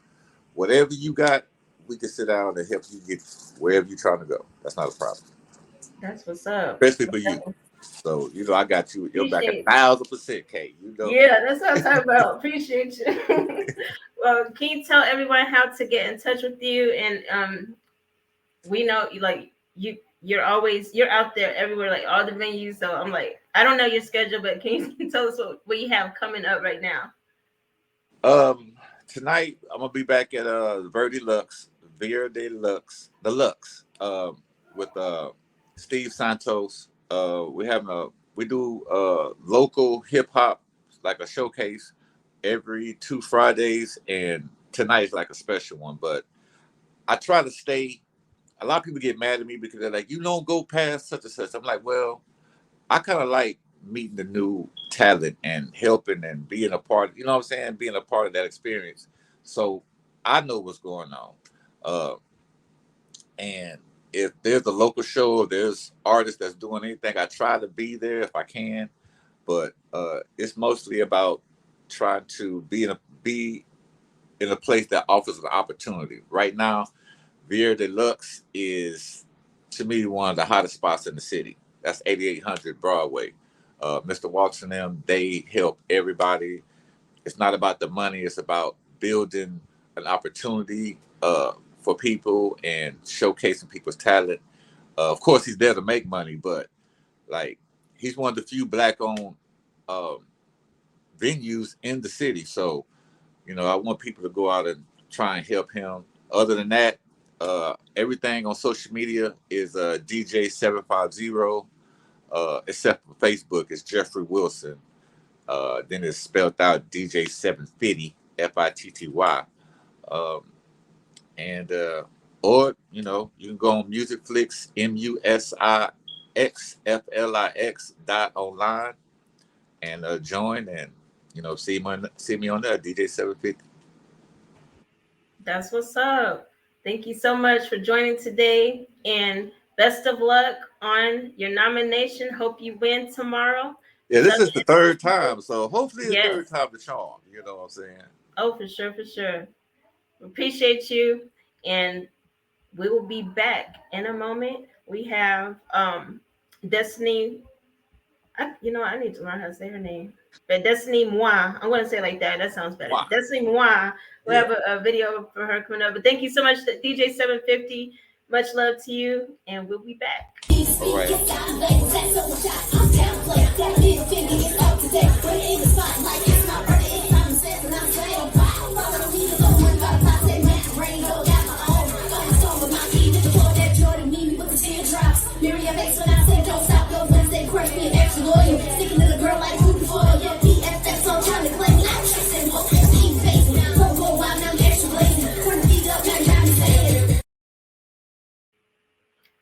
whatever you got, we can sit down and help you get wherever you're trying to go. That's not a problem. That's what's up. Especially for you. So, you know, I got you. You're back 1,000%, Kate. You know. Yeah, that's what I'm talking about. Appreciate you. Well, can you tell everyone how to get in touch with you? And we know you're out there everywhere, like all the venues. So I'm like, I don't know your schedule, but can you tell us what you have coming up right now? Tonight I'm gonna be back at Via Deluxe, with Steve Santos. We do local hip hop, like a showcase every 2 Fridays, and tonight's like a special one. But I try to stay. A lot of people get mad at me because they're like, you don't go past such and such. I'm like, well, I kind of like meeting the new talent and helping and being a part. You know what I'm saying? Being a part of that experience. So I know what's going on. And if there's a local show, or there's artists that's doing anything, I try to be there if I can. But it's mostly about trying to be in a place that offers an opportunity. Right now, Vier Deluxe is, to me, one of the hottest spots in the city. That's 8800 Broadway. Mr. Waltz and them, they help everybody. It's not about the money. It's about building an opportunity for people and showcasing people's talent. Of course, he's there to make money, but like he's one of the few Black-owned venues in the city. So, you know, I want people to go out and try and help him. Other than that, everything on social media is DJ750. Except for Facebook, it's Jeffrey Wilson. Then it's spelled out DJ750 FITTY. Or you know, you can go on Musicflix MUSIXFLIX.online and join and you know see me on there, DJ750. That's what's up. Thank you so much for joining today, and best of luck on your nomination. Hope you win tomorrow. Yeah, this is the third time, so hopefully the third Yes. time the charm. You know what I'm saying? Oh, for sure, for sure. Appreciate you, and we will be back in a moment. We have Destiny. I need to learn how to say her name. But DestinyMuah. I'm going to say it like that. That sounds better. Wow. DestinyMuah. We'll Yeah. have a video for her coming up. But thank you so much, DJ750. Much love to you, and we'll be back. All right.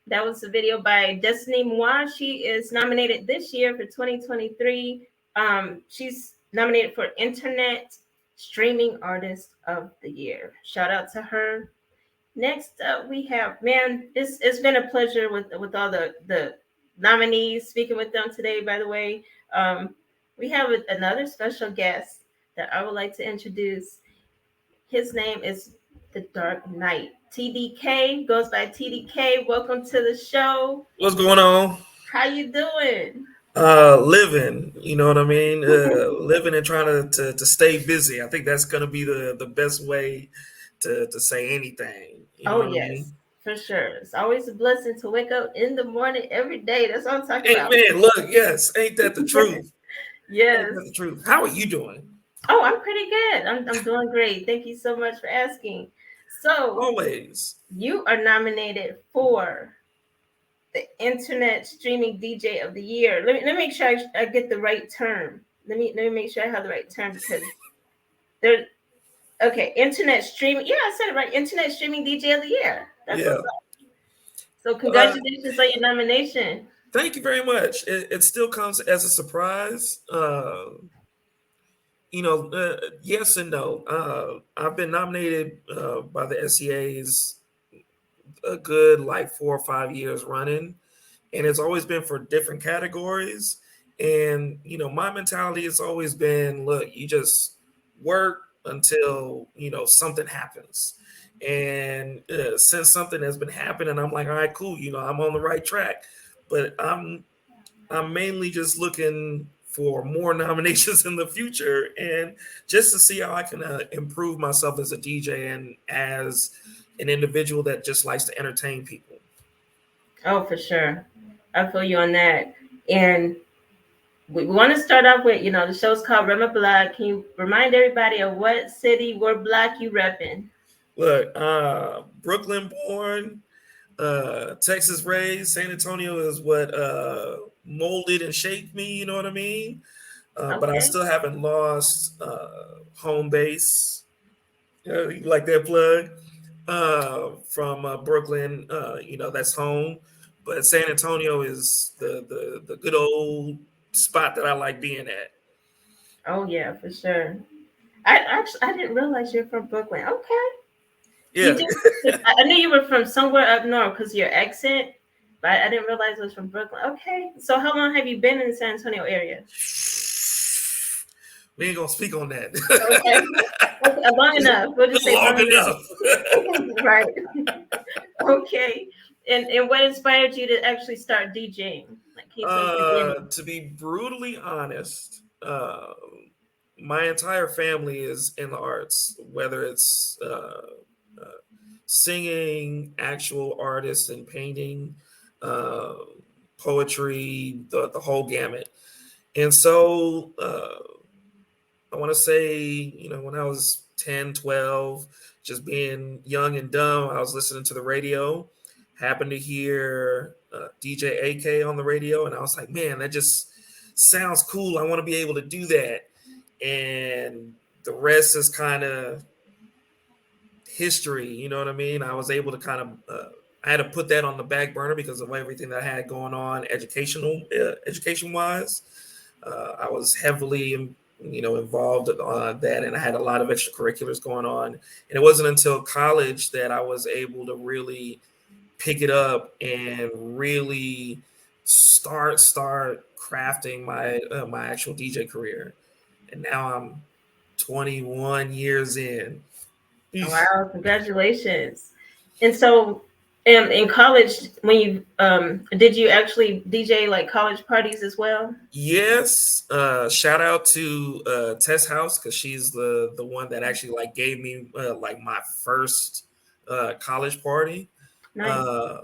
That was a video by DestinyMuah. She is nominated this year for 2023. She's nominated for Internet Streaming Artist of the Year. Shout out to her. Next up, we have, man, it's been a pleasure with all the nominees, speaking with them today, by the way. We have another special guest that I would like to introduce. His name is The Dark Knight. TDK goes by TDK. Welcome to the show. What's going on? How you doing? Living, you know what I mean? Living and trying to stay busy. I think that's gonna be the best way to say anything. You know what I mean? For sure. It's always a blessing to wake up in the morning every day. That's what I'm talking about. Amen. Look, yes, ain't that the truth? Yes. Ain't that the truth. How are you doing? Oh, I'm pretty good. I'm doing great. Thank you so much for asking. So Always. You are nominated for the Internet Streaming DJ of the Year. Let me make sure I get the right term. Let me make sure I have the right term because they're okay. Internet streaming. Yeah, I said it right. Internet Streaming DJ of the Year. That's what's up. So congratulations on your nomination. Thank you very much. It still comes as a surprise. Yes and no. I've been nominated by the SCAs a good 4 or 5 years running, and it's always been for different categories. And my mentality has always been, look, you just work until something happens. And since something has been happening, I'm like, all right, cool. I'm on the right track. But I'm mainly just looking for more nominations in the future and just to see how I can improve myself as a DJ and as an individual that just likes to entertain people. Oh, for sure. I feel you on that. And we want to start off with, the show's called Rema Black. Can you remind everybody of what city where Black you repping? Look, Brooklyn born, Texas raised. San Antonio is what molded and shaped me, you know what I mean? But I still haven't lost HomeBase. You like that plug? From Brooklyn, that's home. But San Antonio is the good old spot that I like being at. Oh yeah, for sure. I didn't realize you're from Brooklyn. Okay. Yeah. I knew you were from somewhere up north because your accent, but I didn't realize it was from Brooklyn. Okay. So how long have you been in the San Antonio area? We ain't gonna speak on that. Okay. Okay, long enough. We'll just say Long enough. Right. Okay. And what inspired you to actually start DJing? Like, can you tell us again? To be brutally honest, my entire family is in the arts, whether it's singing, actual artists, and painting, poetry, the whole gamut. And so I want to say, when I was 10, 12, just being young and dumb, I was listening to the radio, happened to hear DJ AK on the radio, and I was like, man, that just sounds cool. I want to be able to do that. And the rest is kind of history, you know what I mean? I was able to kind of, I had to put that on the back burner because of everything that I had going on education-wise. I was heavily involved in that, and I had a lot of extracurriculars going on. And it wasn't until college that I was able to really pick it up and really start crafting my actual DJ career. And now I'm 21 years in. Wow, congratulations. And so in college, when you did you actually DJ like college parties as well? Yes. Shout out to Tess House, because she's the one that actually like gave me like my first college party. Nice.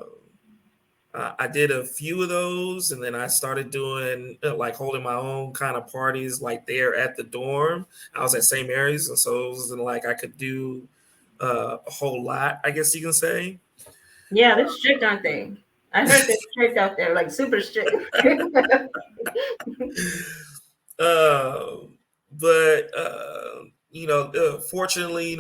I did a few of those, and then I started doing like holding my own kind of parties like there at the dorm. I was at St. Mary's, and so it was like I could do a whole lot, I guess you can say. Yeah, they're strict, aren't they? I heard they're strict out there, like super strict. Fortunately,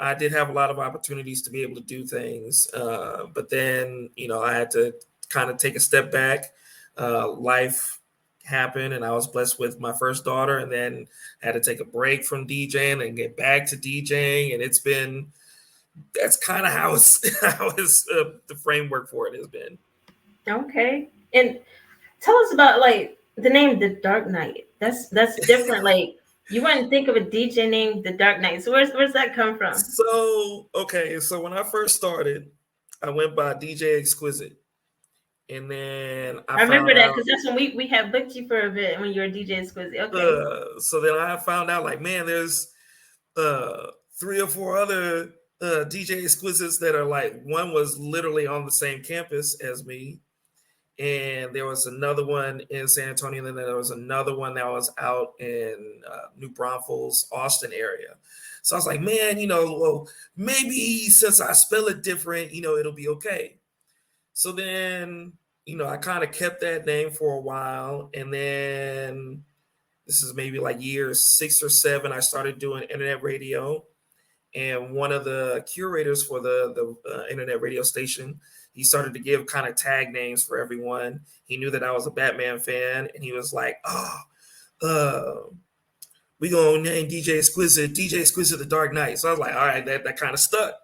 I did have a lot of opportunities to be able to do things. But then, I had to kind of take a step back. Life happened, and I was blessed with my first daughter, and then had to take a break from DJing and get back to DJing. And that's kind of how the framework for it has been. Okay. And tell us about like the name The Dark Knight. That's different. Like, you wouldn't think of a DJ named The Dark Knight. So where's that come from? So when I first started, I went by DJ Exquisite. And then I remember that because that's when we had booked you for a bit when you were DJ Exquisite. Okay. So then I found out like, man, there's 3 or 4 other DJ Exquisites that are like, one was literally on the same campus as me. And there was another one in San Antonio, and then there was another one that was out in New Braunfels, Austin area. So I was like, man, well, maybe since I spell it different, it'll be okay. So then, I kind of kept that name for a while. And then this is maybe like year 6 or 7, I started doing internet radio. And one of the curators for the internet radio station, he started to give kind of tag names for everyone. He knew that I was a Batman fan, and he was like, we gonna name DJ Exquisite The Dark Knight. So I was like, all right, that kind of stuck.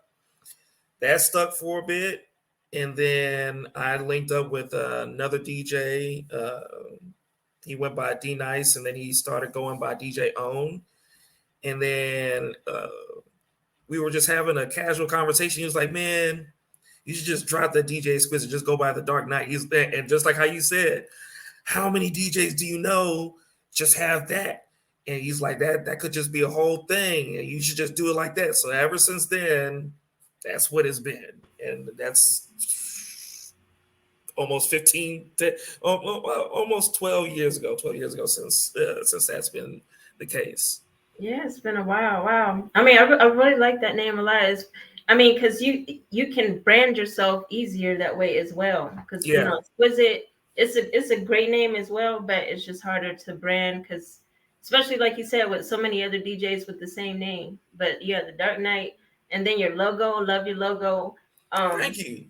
That stuck for a bit. And then I linked up with another DJ. He went by D Nice, and then he started going by DJ Own. And then we were just having a casual conversation. He was like, man, you should just drop that DJ Exquisite, just go by The Dark Knight. And just like how you said, how many DJs do you know just have that? And he's like, that could just be a whole thing, and you should just do it like that. So ever since then, that's what it's been. And that's almost 12 years ago since that's been the case. Yeah, it's been a while. Wow. I mean, I really like that name a lot. Because you can brand yourself easier that way as well. Because Exquisite, it's a great name as well, but it's just harder to brand because, especially like you said, with so many other DJs with the same name. But yeah, The Dark Knight, and then your logo. Love your logo. Thank you.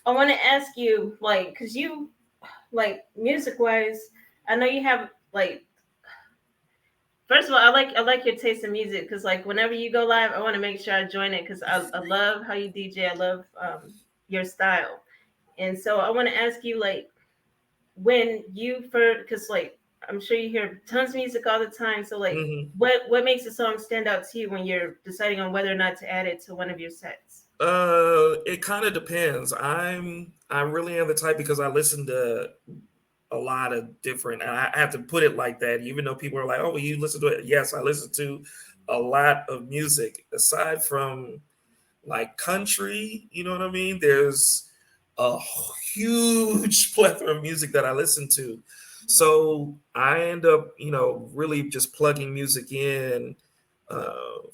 I want to ask you, like, because you, like, music wise, I know you have like. First of all, I like your taste in music because, like, whenever you go live, I want to make sure I join it because I love how you DJ. I love your style. And so I want to ask you, like, when you first, because, like, I'm sure you hear tons of music all the time. So like, Mhm. what makes a song stand out to you when you're deciding on whether or not to add it to one of your sets? It kind of depends. I really am the type, because I listen to a lot of different, and I have to put it like that, even though people are like, oh, well, you listen to it. Yes, I listen to a lot of music. Aside from like country, you know what I mean? There's a huge plethora of music that I listen to. So I end up, really just plugging music in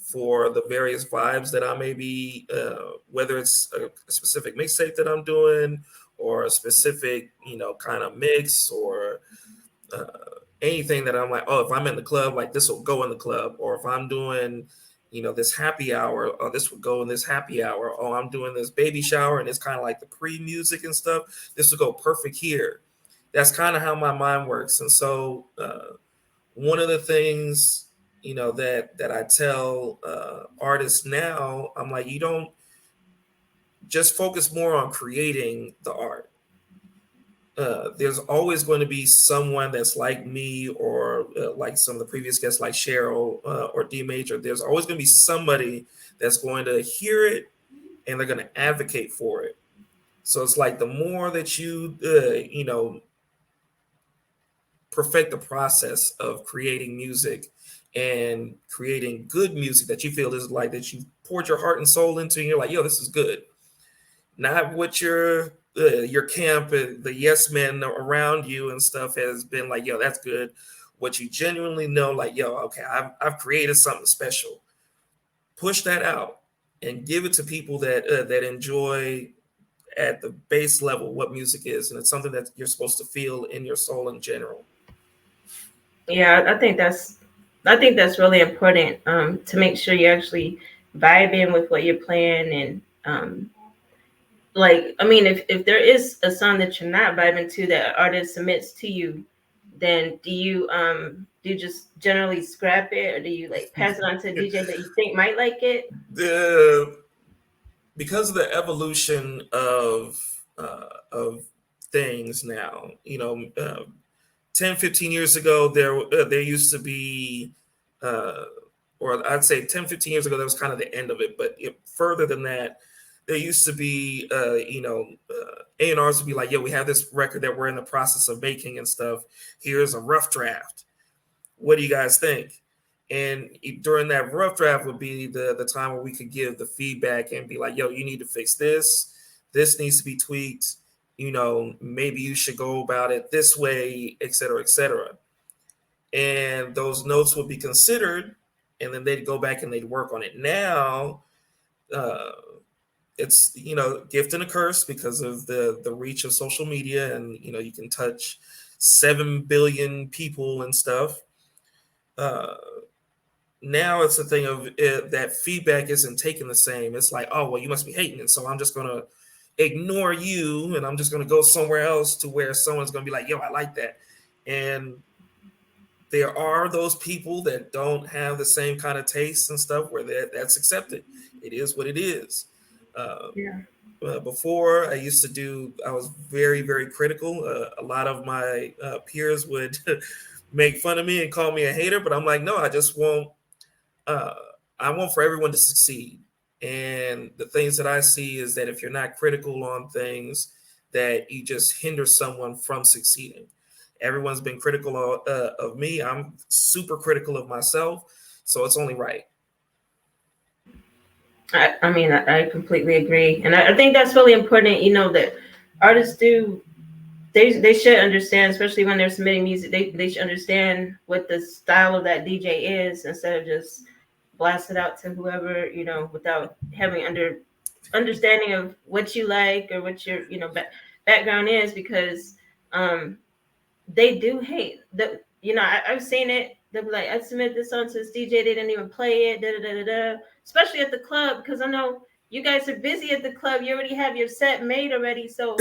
for the various vibes that I may be, whether it's a specific mixtape that I'm doing, or a specific, kind of mix, or uh, anything that I'm like, oh, if I'm in the club, like this will go in the club, or if I'm doing, this happy hour, or this would go in this happy hour. Oh, I'm doing this baby shower, and it's kind of like the pre-music and stuff. This will go perfect here. That's kind of how my mind works. And so one of the things, that I tell artists now, I'm like, you don't just focus more on creating the art. There's always going to be someone that's like me, or like some of the previous guests like Sherril or D Major. There's always going to be somebody that's going to hear it and they're going to advocate for it. So it's like the more that you, perfect the process of creating music and creating good music that you feel is like that you poured your heart and soul into, and you're like, yo, this is good. Not what your camp and the yes men around you and stuff has been like, yo, that's good. What you genuinely know, like, yo, okay, I've created something special. Push that out and give it to people that enjoy at the base level what music is, and it's something that you're supposed to feel in your soul in general. Yeah, I think that's really important, to make sure you actually vibe in with what you're playing. And like, I mean, if there is a song that you're not vibing to that an artist submits to you, then do you just generally scrap it, or do you like pass it on to a DJ that you think might like it? Because of the evolution of things now, 10, 15 years ago, there used to be, or I'd say 10, 15 years ago, that was kind of the end of it. But further than that, there used to be, A&Rs would be like, yo, we have this record that we're in the process of making and stuff. Here's a rough draft. What do you guys think? And during that rough draft would be the time where we could give the feedback and be like, yo, you need to fix this. This needs to be tweaked. Maybe you should go about it this way, et cetera, et cetera. And those notes would be considered, and then they'd go back and they'd work on it. Now, it's, gift and a curse because of the reach of social media, and, you can touch 7 billion people and stuff. Now it's a thing of that feedback isn't taken the same. It's like, oh, well, you must be hating it, so I'm just going to ignore you, and I'm just going to go somewhere else to where someone's going to be like, yo, I like that. And there are those people that don't have the same kind of taste and stuff where that's accepted. It is what it is. Before I was very, very critical. A lot of my peers would make fun of me and call me a hater, but I'm like, no, I just want for everyone to succeed. And the things that I see is that if you're not critical on things, that you just hinder someone from succeeding. Everyone's been critical of me. I'm super critical of myself. So it's only right. I mean, I completely agree. And I think that's really important, that artists they should understand, especially when they're submitting music, they should understand what the style of that DJ is, instead of just blast it out to whoever, without having understanding of what you like or what your, background is, because they do hate that. I've seen it. They'll be like, I submit this song to this DJ, they didn't even play it, da da da da. Especially at the club, because I know you guys are busy at the club. You already have your set made already. So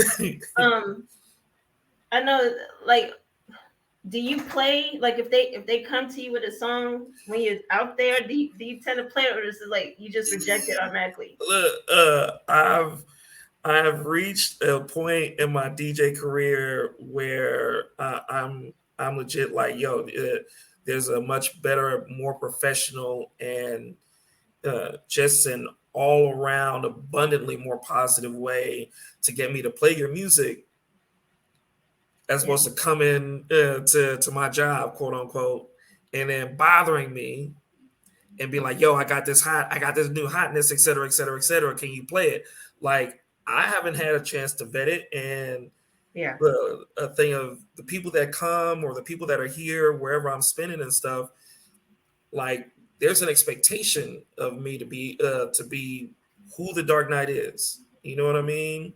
I know, like, do you play, like, if they come to you with a song when you're out there, do you tend to play it, or is it like you just reject it automatically? I've reached a point in my DJ career where I'm I'm legit like, yo, there's a much better, more professional, and just an all around abundantly more positive way to get me to play your music as opposed to come in to my job, quote unquote, and then bothering me and be like, yo, I got this new hotness, et cetera, et cetera, et cetera. Can you play it? Like, I haven't had a chance to vet it. And a thing of the people that come or the people that are here, wherever I'm spending and stuff, like, there's an expectation of me to be who the Dark Knight is. You know what I mean?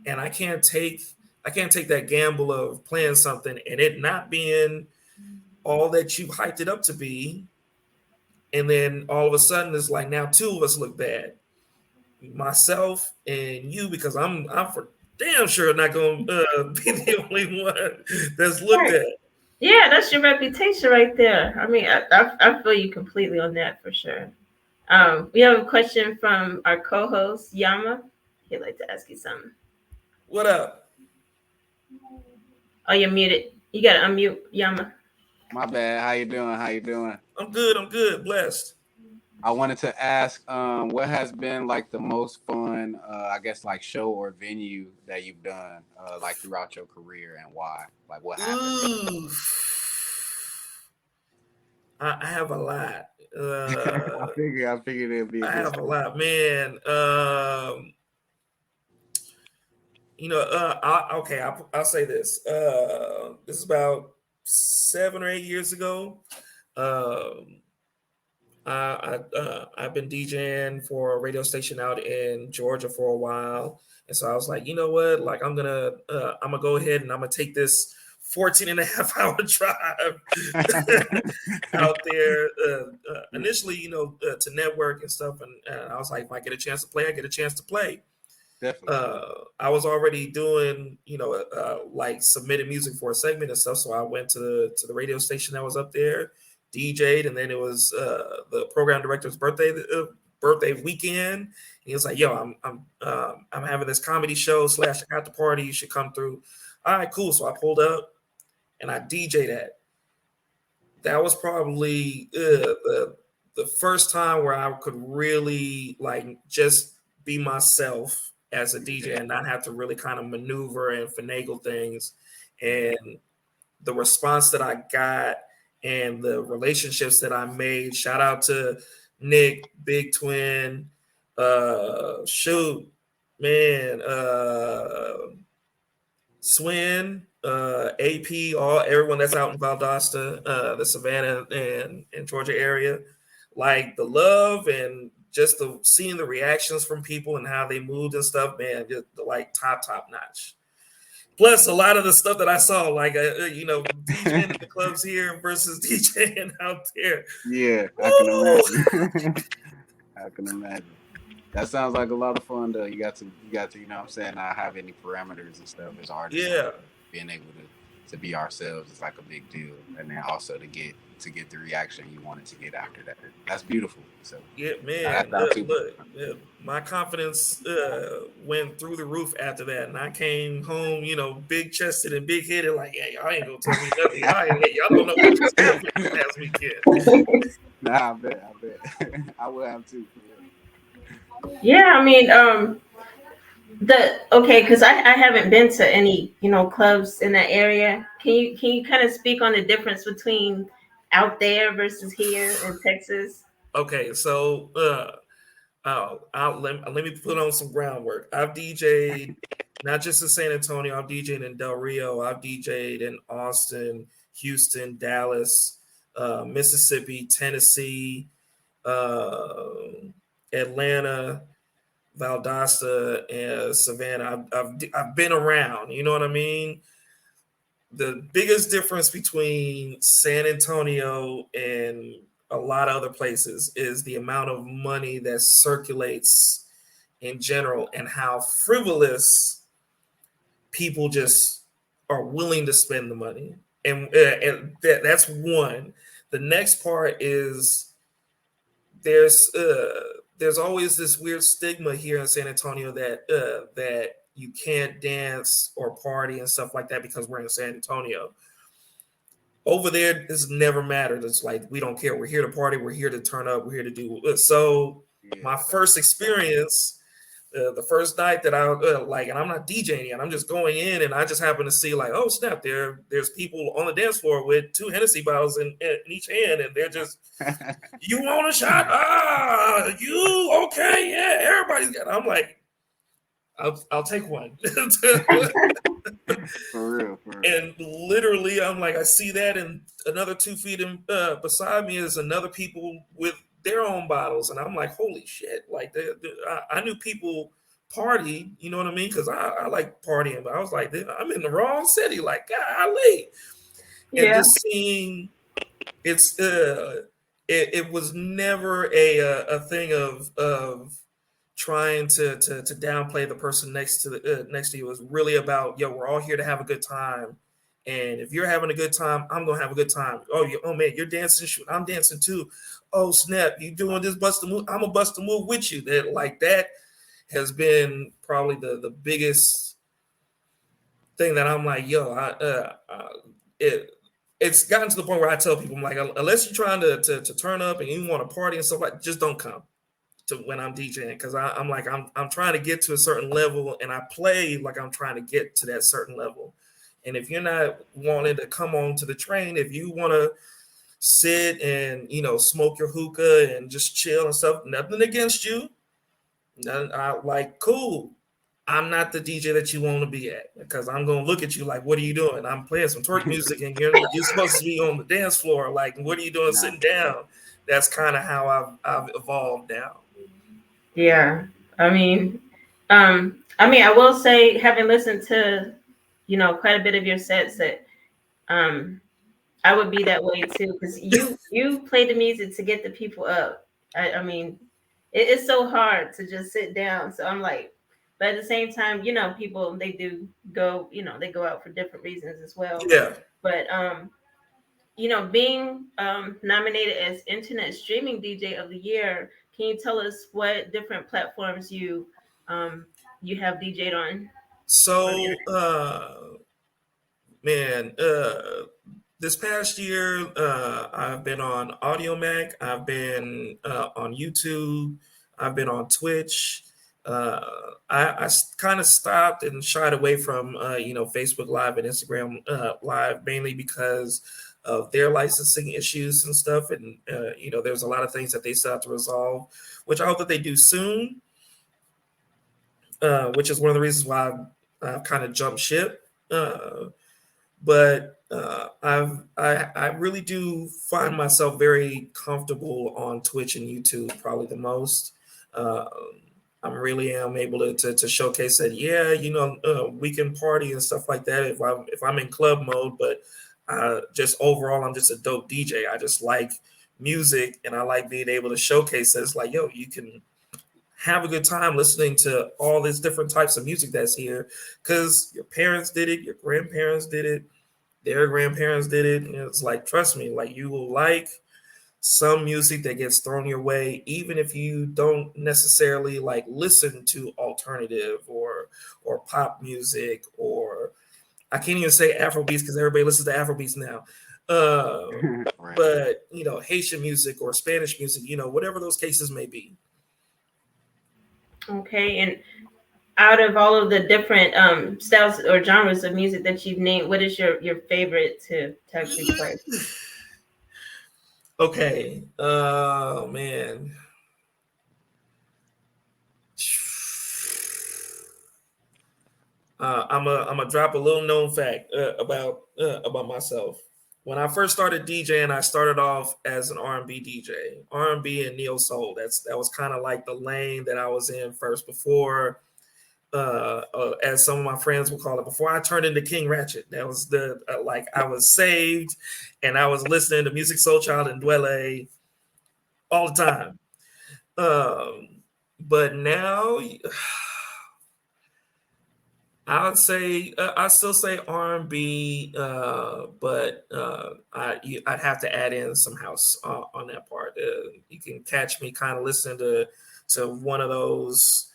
And I can't take that gamble of playing something and it not being all that you hyped it up to be. And then all of a sudden it's like now two of us look bad. Myself and you, because I'm for damn sure not going to be the only one that's looked at. Yeah, that's your reputation right there. I mean, I feel you completely on that for sure. We have a question from our co-host Yama. He'd like to ask you something. What up? Oh, you're muted. You gotta unmute, Yama. My bad. How you doing? I'm good. Blessed. I wanted to ask, what has been like the most fun, I guess, like show or venue that you've done, like throughout your career, and why? Like, what happened? I have a lot. I figured it'd be. I have a lot, man. I'll say this. This is about 7 or 8 years ago. I've been DJing for a radio station out in Georgia for a while, and so I was like, you know what? Like, I'm gonna go ahead and I'm gonna take this 14.5-hour drive out there. Initially, to network and stuff, and I was like, if I get a chance to play, I get a chance to play. Definitely. I was already doing, like submitted music for a segment and stuff. So I went to the radio station that was up there, DJ'd, and then it was the program director's birthday weekend. He was like, "Yo, I'm having this comedy show / I got the party. You should come through." All right, cool. So I pulled up and I DJ'd that. That was probably the first time where I could really like just be myself as a DJ and not have to really kind of maneuver and finagle things. And the response that I got and the relationships that I made, shout out to Nick, Big Twin, Swin, AP, everyone that's out in Valdosta, the Savannah and Georgia area. Like, the love and just seeing the reactions from people and how they moved and stuff, man, just like top notch. Plus, a lot of the stuff that I saw, like, DJing in the clubs here versus DJing out there. Yeah, I can imagine. That sounds like a lot of fun, though. You got to, you know what I'm saying, not have any parameters and stuff as artists. Yeah. Being able to be ourselves is like a big deal. And then also to get the reaction you wanted to get after that. That's beautiful. So yeah, man. Look, my confidence went through the roof after that, and I came home, big chested and big headed, like, yeah, y'all ain't gonna tell me nothing. Y'all don't know what just happened last weekend. Nah, I bet. I will have too. Yeah, I mean, because I haven't been to any clubs in that area. Can you kind of speak on the difference between out there versus here in Texas? Okay, so let me put on some groundwork. I've DJ'd not just in San Antonio. I've DJ'd in Del Rio. I've DJ'd in Austin, Houston, Dallas, Mississippi, Tennessee, Atlanta, Valdosta, and Savannah. I've been around. You know what I mean? The biggest difference between San Antonio and a lot of other places is the amount of money that circulates in general and how frivolous people just are willing to spend the money. And that's one. The next part is there's always this weird stigma here in San Antonio that you can't dance or party and stuff like that because we're in San Antonio. Over there, it's never mattered. It's like, we don't care. We're here to party. We're here to turn up. We're here to do. So my first experience, the first night that I like, and I'm not DJing yet, I'm just going in, and I just happen to see like, oh snap, there's people on the dance floor with 2 Hennessy bottles in each hand, and they're just, you want a shot? You okay? Yeah, everybody's got. I'm like, I'll take one. For real. And literally, I'm like, I see that, and another 2 feet beside me is another people with their own bottles, and I'm like, holy shit! Like, I knew people party, you know what I mean? Because I like partying, but I was like, I'm in the wrong city. Like, golly, and just seeing it was never a thing of trying to downplay the person next to you. It was really about, yo, we're all here to have a good time, and if you're having a good time, I'm gonna have a good time. Oh man, you're dancing, shoot, I'm dancing too. Oh snap, you doing this bust a move, I'm gonna bust a move with you. That has been probably the biggest thing that I'm like, yo, it's gotten to the point where I tell people, I'm like, unless you're trying to turn up and you want to party and stuff like, just don't come to when I'm DJing, because I'm like, I'm trying to get to a certain level, and I play like I'm trying to get to that certain level. And if you're not wanting to come on to the train, if you want to sit and, you know, smoke your hookah and just chill and stuff, nothing against you. Like, cool. I'm not the DJ that you want to be at, because I'm going to look at you like, what are you doing? I'm playing some twerk music, and you're supposed to be on the dance floor. Like, what are you doing sitting down? That's kind of how I've evolved now. Yeah. I mean, I will say, having listened to, you know, quite a bit of your sets, that I would be that way too, because you play the music to get the people up. I mean, it's so hard to just sit down. So I'm like, but at the same time, you know, people, they do go, you know, they go out for different reasons as well. Yeah. But you know, being nominated as Internet Streaming DJ of the Year, can you tell us what different platforms you have DJ'd on? So, this past year, I've been on AudioMac, I've been on YouTube, I've been on Twitch. I kind of stopped and shied away from Facebook Live and Instagram Live, mainly because of their licensing issues and stuff, and there's a lot of things that they still have to resolve, which I hope that they do soon. Which is one of the reasons why I've kind of jumped ship. But I really do find myself very comfortable on Twitch and YouTube, probably the most. I really am able to showcase that, we can party and stuff like that if I'm in club mode, but just overall, I'm just a dope DJ. I just like music, and I like being able to showcase that. It's like, yo, you can have a good time listening to all these different types of music that's here, because your parents did it, your grandparents did it, their grandparents did it. And it's like, trust me, like, you will like some music that gets thrown your way, even if you don't necessarily like listen to alternative or pop music, or I can't even say Afrobeats because everybody listens to Afrobeats now. Right. But Haitian music or Spanish music, whatever those cases may be. Okay, and out of all of the different styles or genres of music that you've named, what is your favorite to actually play? Okay, man. I'm a drop a little known fact about myself. When I first started DJing, I started off as an R&B DJ, R&B and neo soul. That was kind of like the lane that I was in first before, as some of my friends would call it, before I turned into King Ratchet. That was I was saved, and I was listening to Music Soul Child and Dwele all the time. But now, I would say I still say R&B, but I'd have to add in some house on that part. You can catch me kind of listening to one of those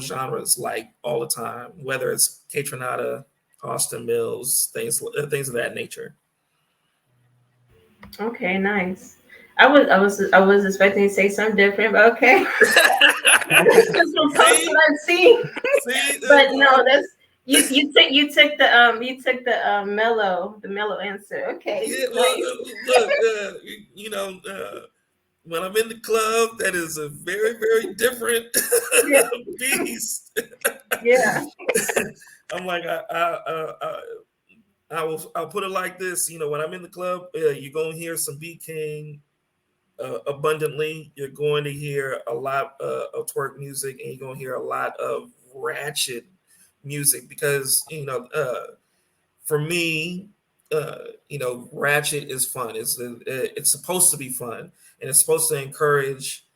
genres like all the time, whether it's K-Tronada, Austin Mills, things of that nature. Okay, nice. I was expecting to say something different, but okay. Just from posts that I've seen. But no, that's you took the mellow answer. Okay. Yeah, Nice. look, when I'm in the club, that is a very, very different Yeah. beast. Yeah. I'm like, I'll put it like this. When I'm in the club, you're gonna hear some Beat King abundantly. You're going to hear a lot of twerk music, and you're gonna hear a lot of ratchet music because for me, ratchet is fun. It's supposed to be fun, and it's supposed to encourage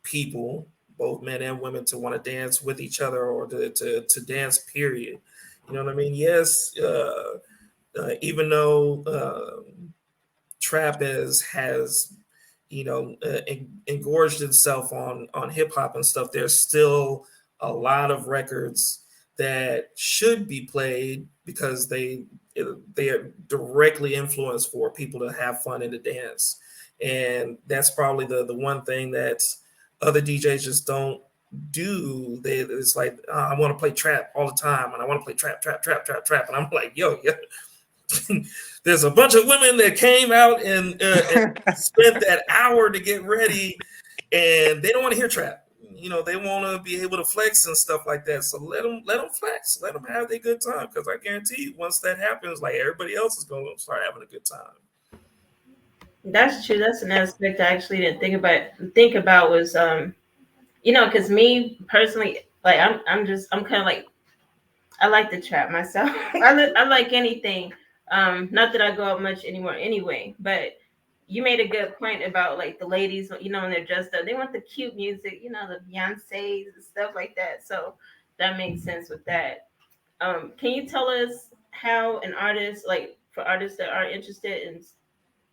people, both men and women, to want to dance with each other or to dance. Period. You know what I mean? Yes. Even though trap has engorged itself on hip hop and stuff, there's still a lot of records that should be played because they are directly influenced for people to have fun and to dance. And that's probably the one thing that other DJs just don't do. It's like, I want to play trap all the time, and I want to play trap. And I'm like, yo, there's a bunch of women that came out and spent that hour to get ready, and they don't want to hear trap. They want to be able to flex and stuff like that. So let them flex, let them have their good time. Because I guarantee you, once that happens, like, everybody else is going to start having a good time. That's true. That's an aspect I actually didn't think about was because me personally, like I'm kind of like, I like the trap myself. I like anything. Not that I go out much anymore anyway, but you made a good point about like the ladies, when they're dressed up, they want the cute music, the Beyonces and stuff like that. So that makes sense with that. Can you tell us how an artist, like for artists that are interested in,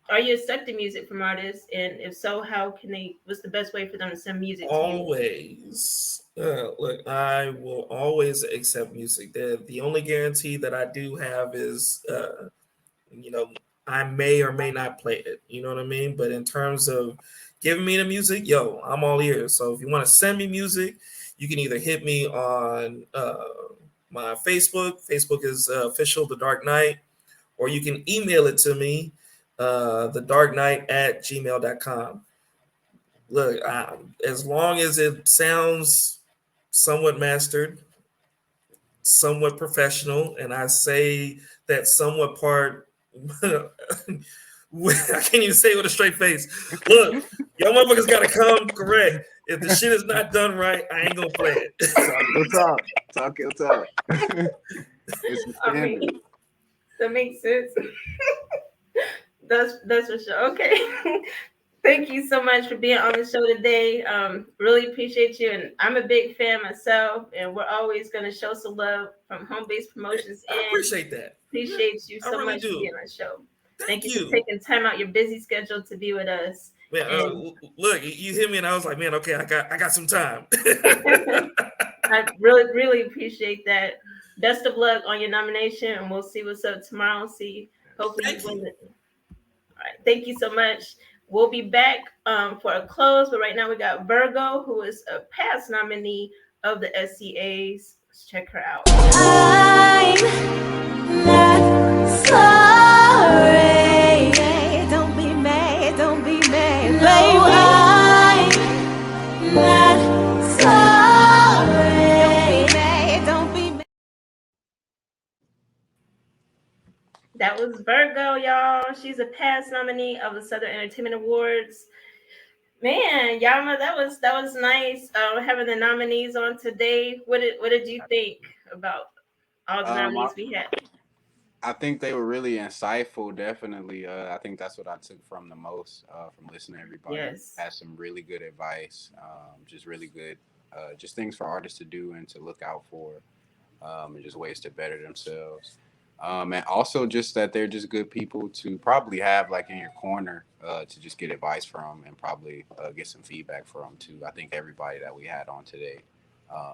are you accepting music from artists? And if so, what's the best way for them to send music to you? Always. Look, I will always accept music. The only guarantee that I do have is, I may or may not play it. You know what I mean? But in terms of giving me the music, yo, I'm all ears. So if you want to send me music, you can either hit me on my Facebook. Facebook is official The Dark Knight, or you can email it to me, thedarkknight@gmail.com. Look, as long as it sounds somewhat mastered, somewhat professional, and I say that somewhat part, I can't even say it with a straight face. Look, y'all motherfuckers gotta come correct. If the shit is not done right, I ain't gonna play it. Talk your talk. It's a standard. That makes sense. That's for sure. Okay. Thank you so much for being on the show today. Really appreciate you. And I'm a big fan myself, and we're always going to show some love from HomeBase Promotions. I appreciate that. Appreciate you so much for being on the show. Thank you for taking time out your busy schedule to be with us. Man, look, you hit me and I was like, man, okay, I got some time. I really, really appreciate that. Best of luck on your nomination, and we'll see what's up tomorrow. Hopefully you win it. All right. Thank you so much. We'll be back for a close, but right now we got Vrygo, who is a past nominee of the SCAs. Let's check her out. I'm not sorry. Don't be mad, don't be mad. No, I'm not sorry. Don't be mad. That was Vrygo, y'all. She's a past nominee of the Southern Entertainment Awards. Man, Yama, that was nice. Having the nominees on today. What did you think about all the nominees we had? I think they were really insightful. Definitely, I think that's what I took from the most from listening to everybody. Yes, had some really good advice. Just really good, just things for artists to do and to look out for, and just ways to better themselves. And also just that they're just good people to probably have like in your corner to just get advice from and probably get some feedback from too. I think everybody that we had on today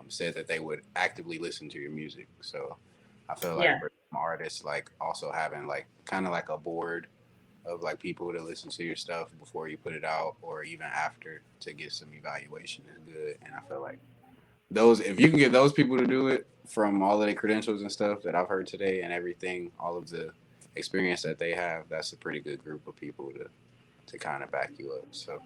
said that they would actively listen to your music. So I feel like artists, like also having like kind of like a board of like people to listen to your stuff before you put it out or even after to get some evaluation is good. And I feel like those, if you can get those people to do it from all of the credentials and stuff that I've heard today and everything, all of the experience that they have, that's a pretty good group of people to kind of back you up. So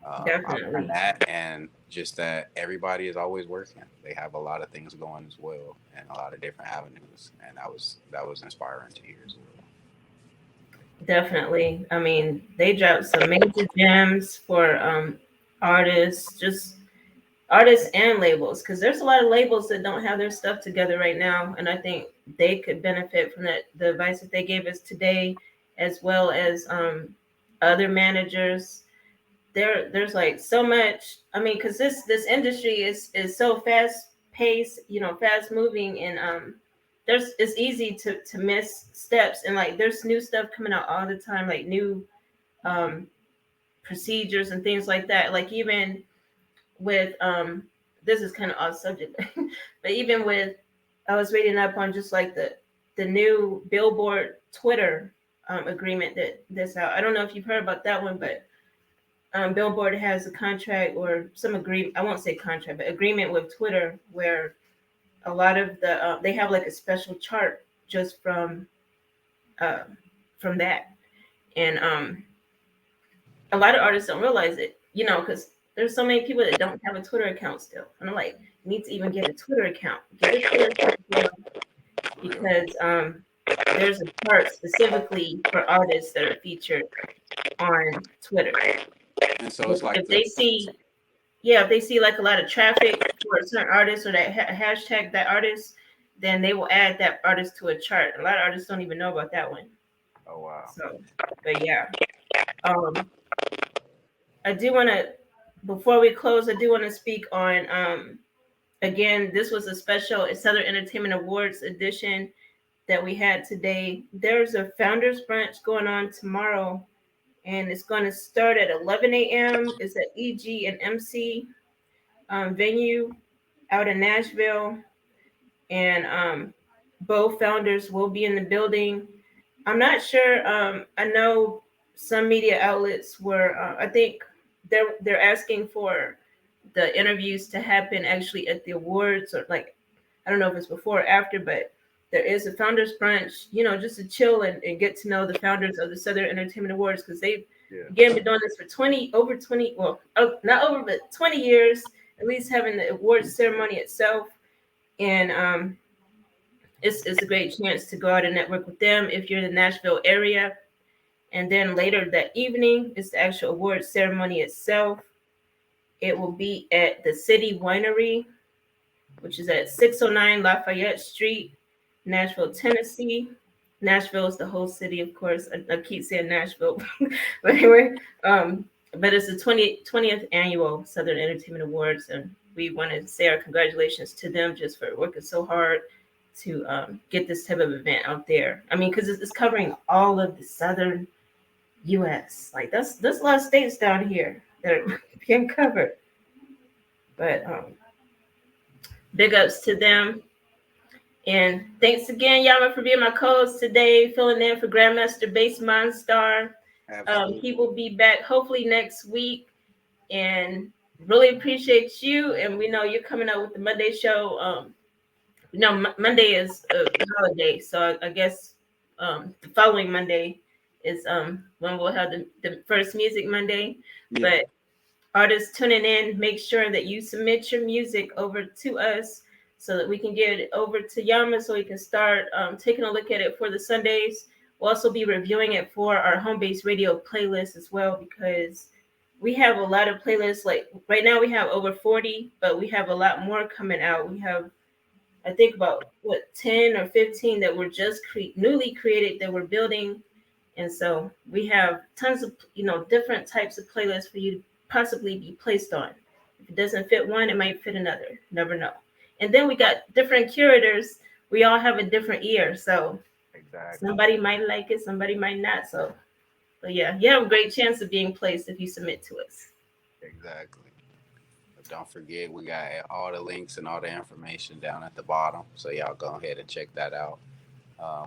I learned that, and just that everybody is always working. They have a lot of things going as well, and a lot of different avenues, and that was inspiring to hear as well. Definitely. I mean, they dropped some major gems for artists, just artists and labels, because there's a lot of labels that don't have their stuff together right now, and I think they could benefit from that, the advice that they gave us today, as well as other managers. There's like so much. I mean, because this industry is so fast paced, fast moving, and it's easy to miss steps, and like there's new stuff coming out all the time, like new procedures and things like that. Like even with this is kind of off subject, but even with, I was reading up on just like the new Billboard Twitter agreement that's out. I don't know if you've heard about that one, but Billboard has a contract or some agreement. I won't say contract, but agreement with Twitter, where a lot of the they have like a special chart just from that, and a lot of artists don't realize it, because there's so many people that don't have a Twitter account still, and I'm like, you need to even get a Twitter account. Get a Twitter account because there's a chart specifically for artists that are featured on Twitter. And so it's like if they see like a lot of traffic for a certain artist or that hashtag that artist, then they will add that artist to a chart. A lot of artists don't even know about that one. Oh wow. So, but yeah, I do want to, before we close, I do want to speak on again, this was a special Southern Entertainment Awards edition that we had today. There's a founders brunch going on tomorrow, and it's going to start at 11 a.m. It's at EG and MC venue out in Nashville, and both founders will be in the building. I'm not sure. I know some media outlets were. I think they're asking for the interviews to happen actually at the awards, or like, I don't know if it's before or after, but there is a founders brunch, just to chill and get to know the founders of the Southern Entertainment Awards, because they've again been doing this for not over, but 20 years, at least having the awards ceremony itself. And it's a great chance to go out and network with them if you're in the Nashville area. And then later that evening is the actual awards ceremony itself. It will be at the City Winery, which is at 609 Lafayette Street, Nashville, Tennessee. Nashville is the whole city, of course. I keep saying Nashville, but anyway, but it's the 20th annual Southern Entertainment Awards, and we want to say our congratulations to them just for working so hard to get this type of event out there. I mean, because it's covering all of the Southern U.S. Like that's a lot of states down here that are being covered. But big ups to them. And thanks again, Yama, for being my co-host today, filling in for Grandmaster Bass Monstar. He will be back hopefully next week, and really appreciate you. And we know you're coming up with the Monday show. Monday is a holiday, so I guess the following Monday is when we'll have the first Music Monday. Yeah. But artists tuning in, make sure that you submit your music over to us so that we can get it over to Yama so we can start taking a look at it for the Sundays. We'll also be reviewing it for our HomeBase radio playlist as well, because we have a lot of playlists. Like right now we have over 40, but we have a lot more coming out. We have, I think, about 10 or 15 that were just newly created that we're building. And so we have tons of, different types of playlists for you to possibly be placed on. If it doesn't fit one, it might fit another. Never know. And then we got different curators. We all have a different ear. So exactly. Somebody might like it, somebody might not. So, but yeah, you have a great chance of being placed if you submit to us. Exactly. But don't forget, we got all the links and all the information down at the bottom. So y'all go ahead and check that out.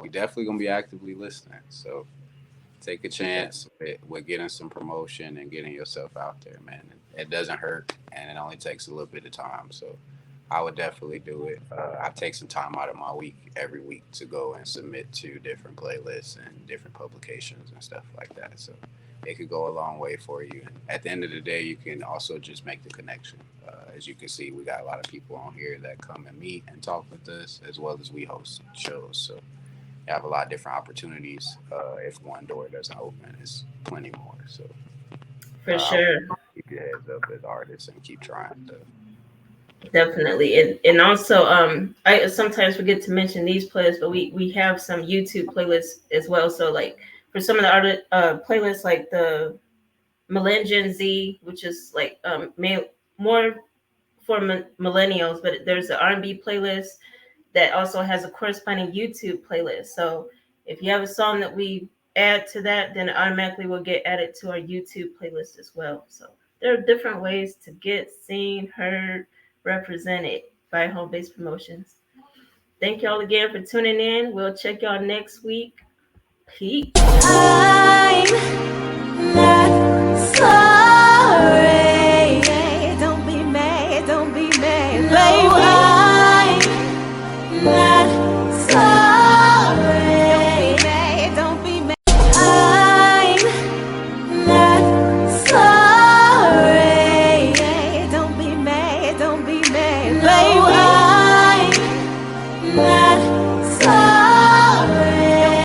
we definitely gonna be actively listening. So take a chance with getting some promotion and getting yourself out there, man. It doesn't hurt, and it only takes a little bit of time. So I would definitely do it. I take some time out of my week every week to go and submit to different playlists and different publications and stuff like that. So it could go a long way for you. And at the end of the day, you can also just make the connection. As you can see, we got a lot of people on here that come and meet and talk with us, as well as we host shows. So you have a lot of different opportunities. If one door doesn't open, there's plenty more. So For sure. Keep your heads up as artists and keep trying to. Definitely. And also I sometimes forget to mention these playlists, but we have some YouTube playlists as well. So like for some of the artist playlists, like the Millennial Z, which is like more for millennials, but there's an R&B playlist that also has a corresponding YouTube playlist. So if you have a song that we add to that, then it automatically will get added to our YouTube playlist as well. So there are different ways to get seen, heard, represented by HomeBase Promotions. Thank y'all again for tuning in. We'll check y'all next week. Peace. I'm not sorry.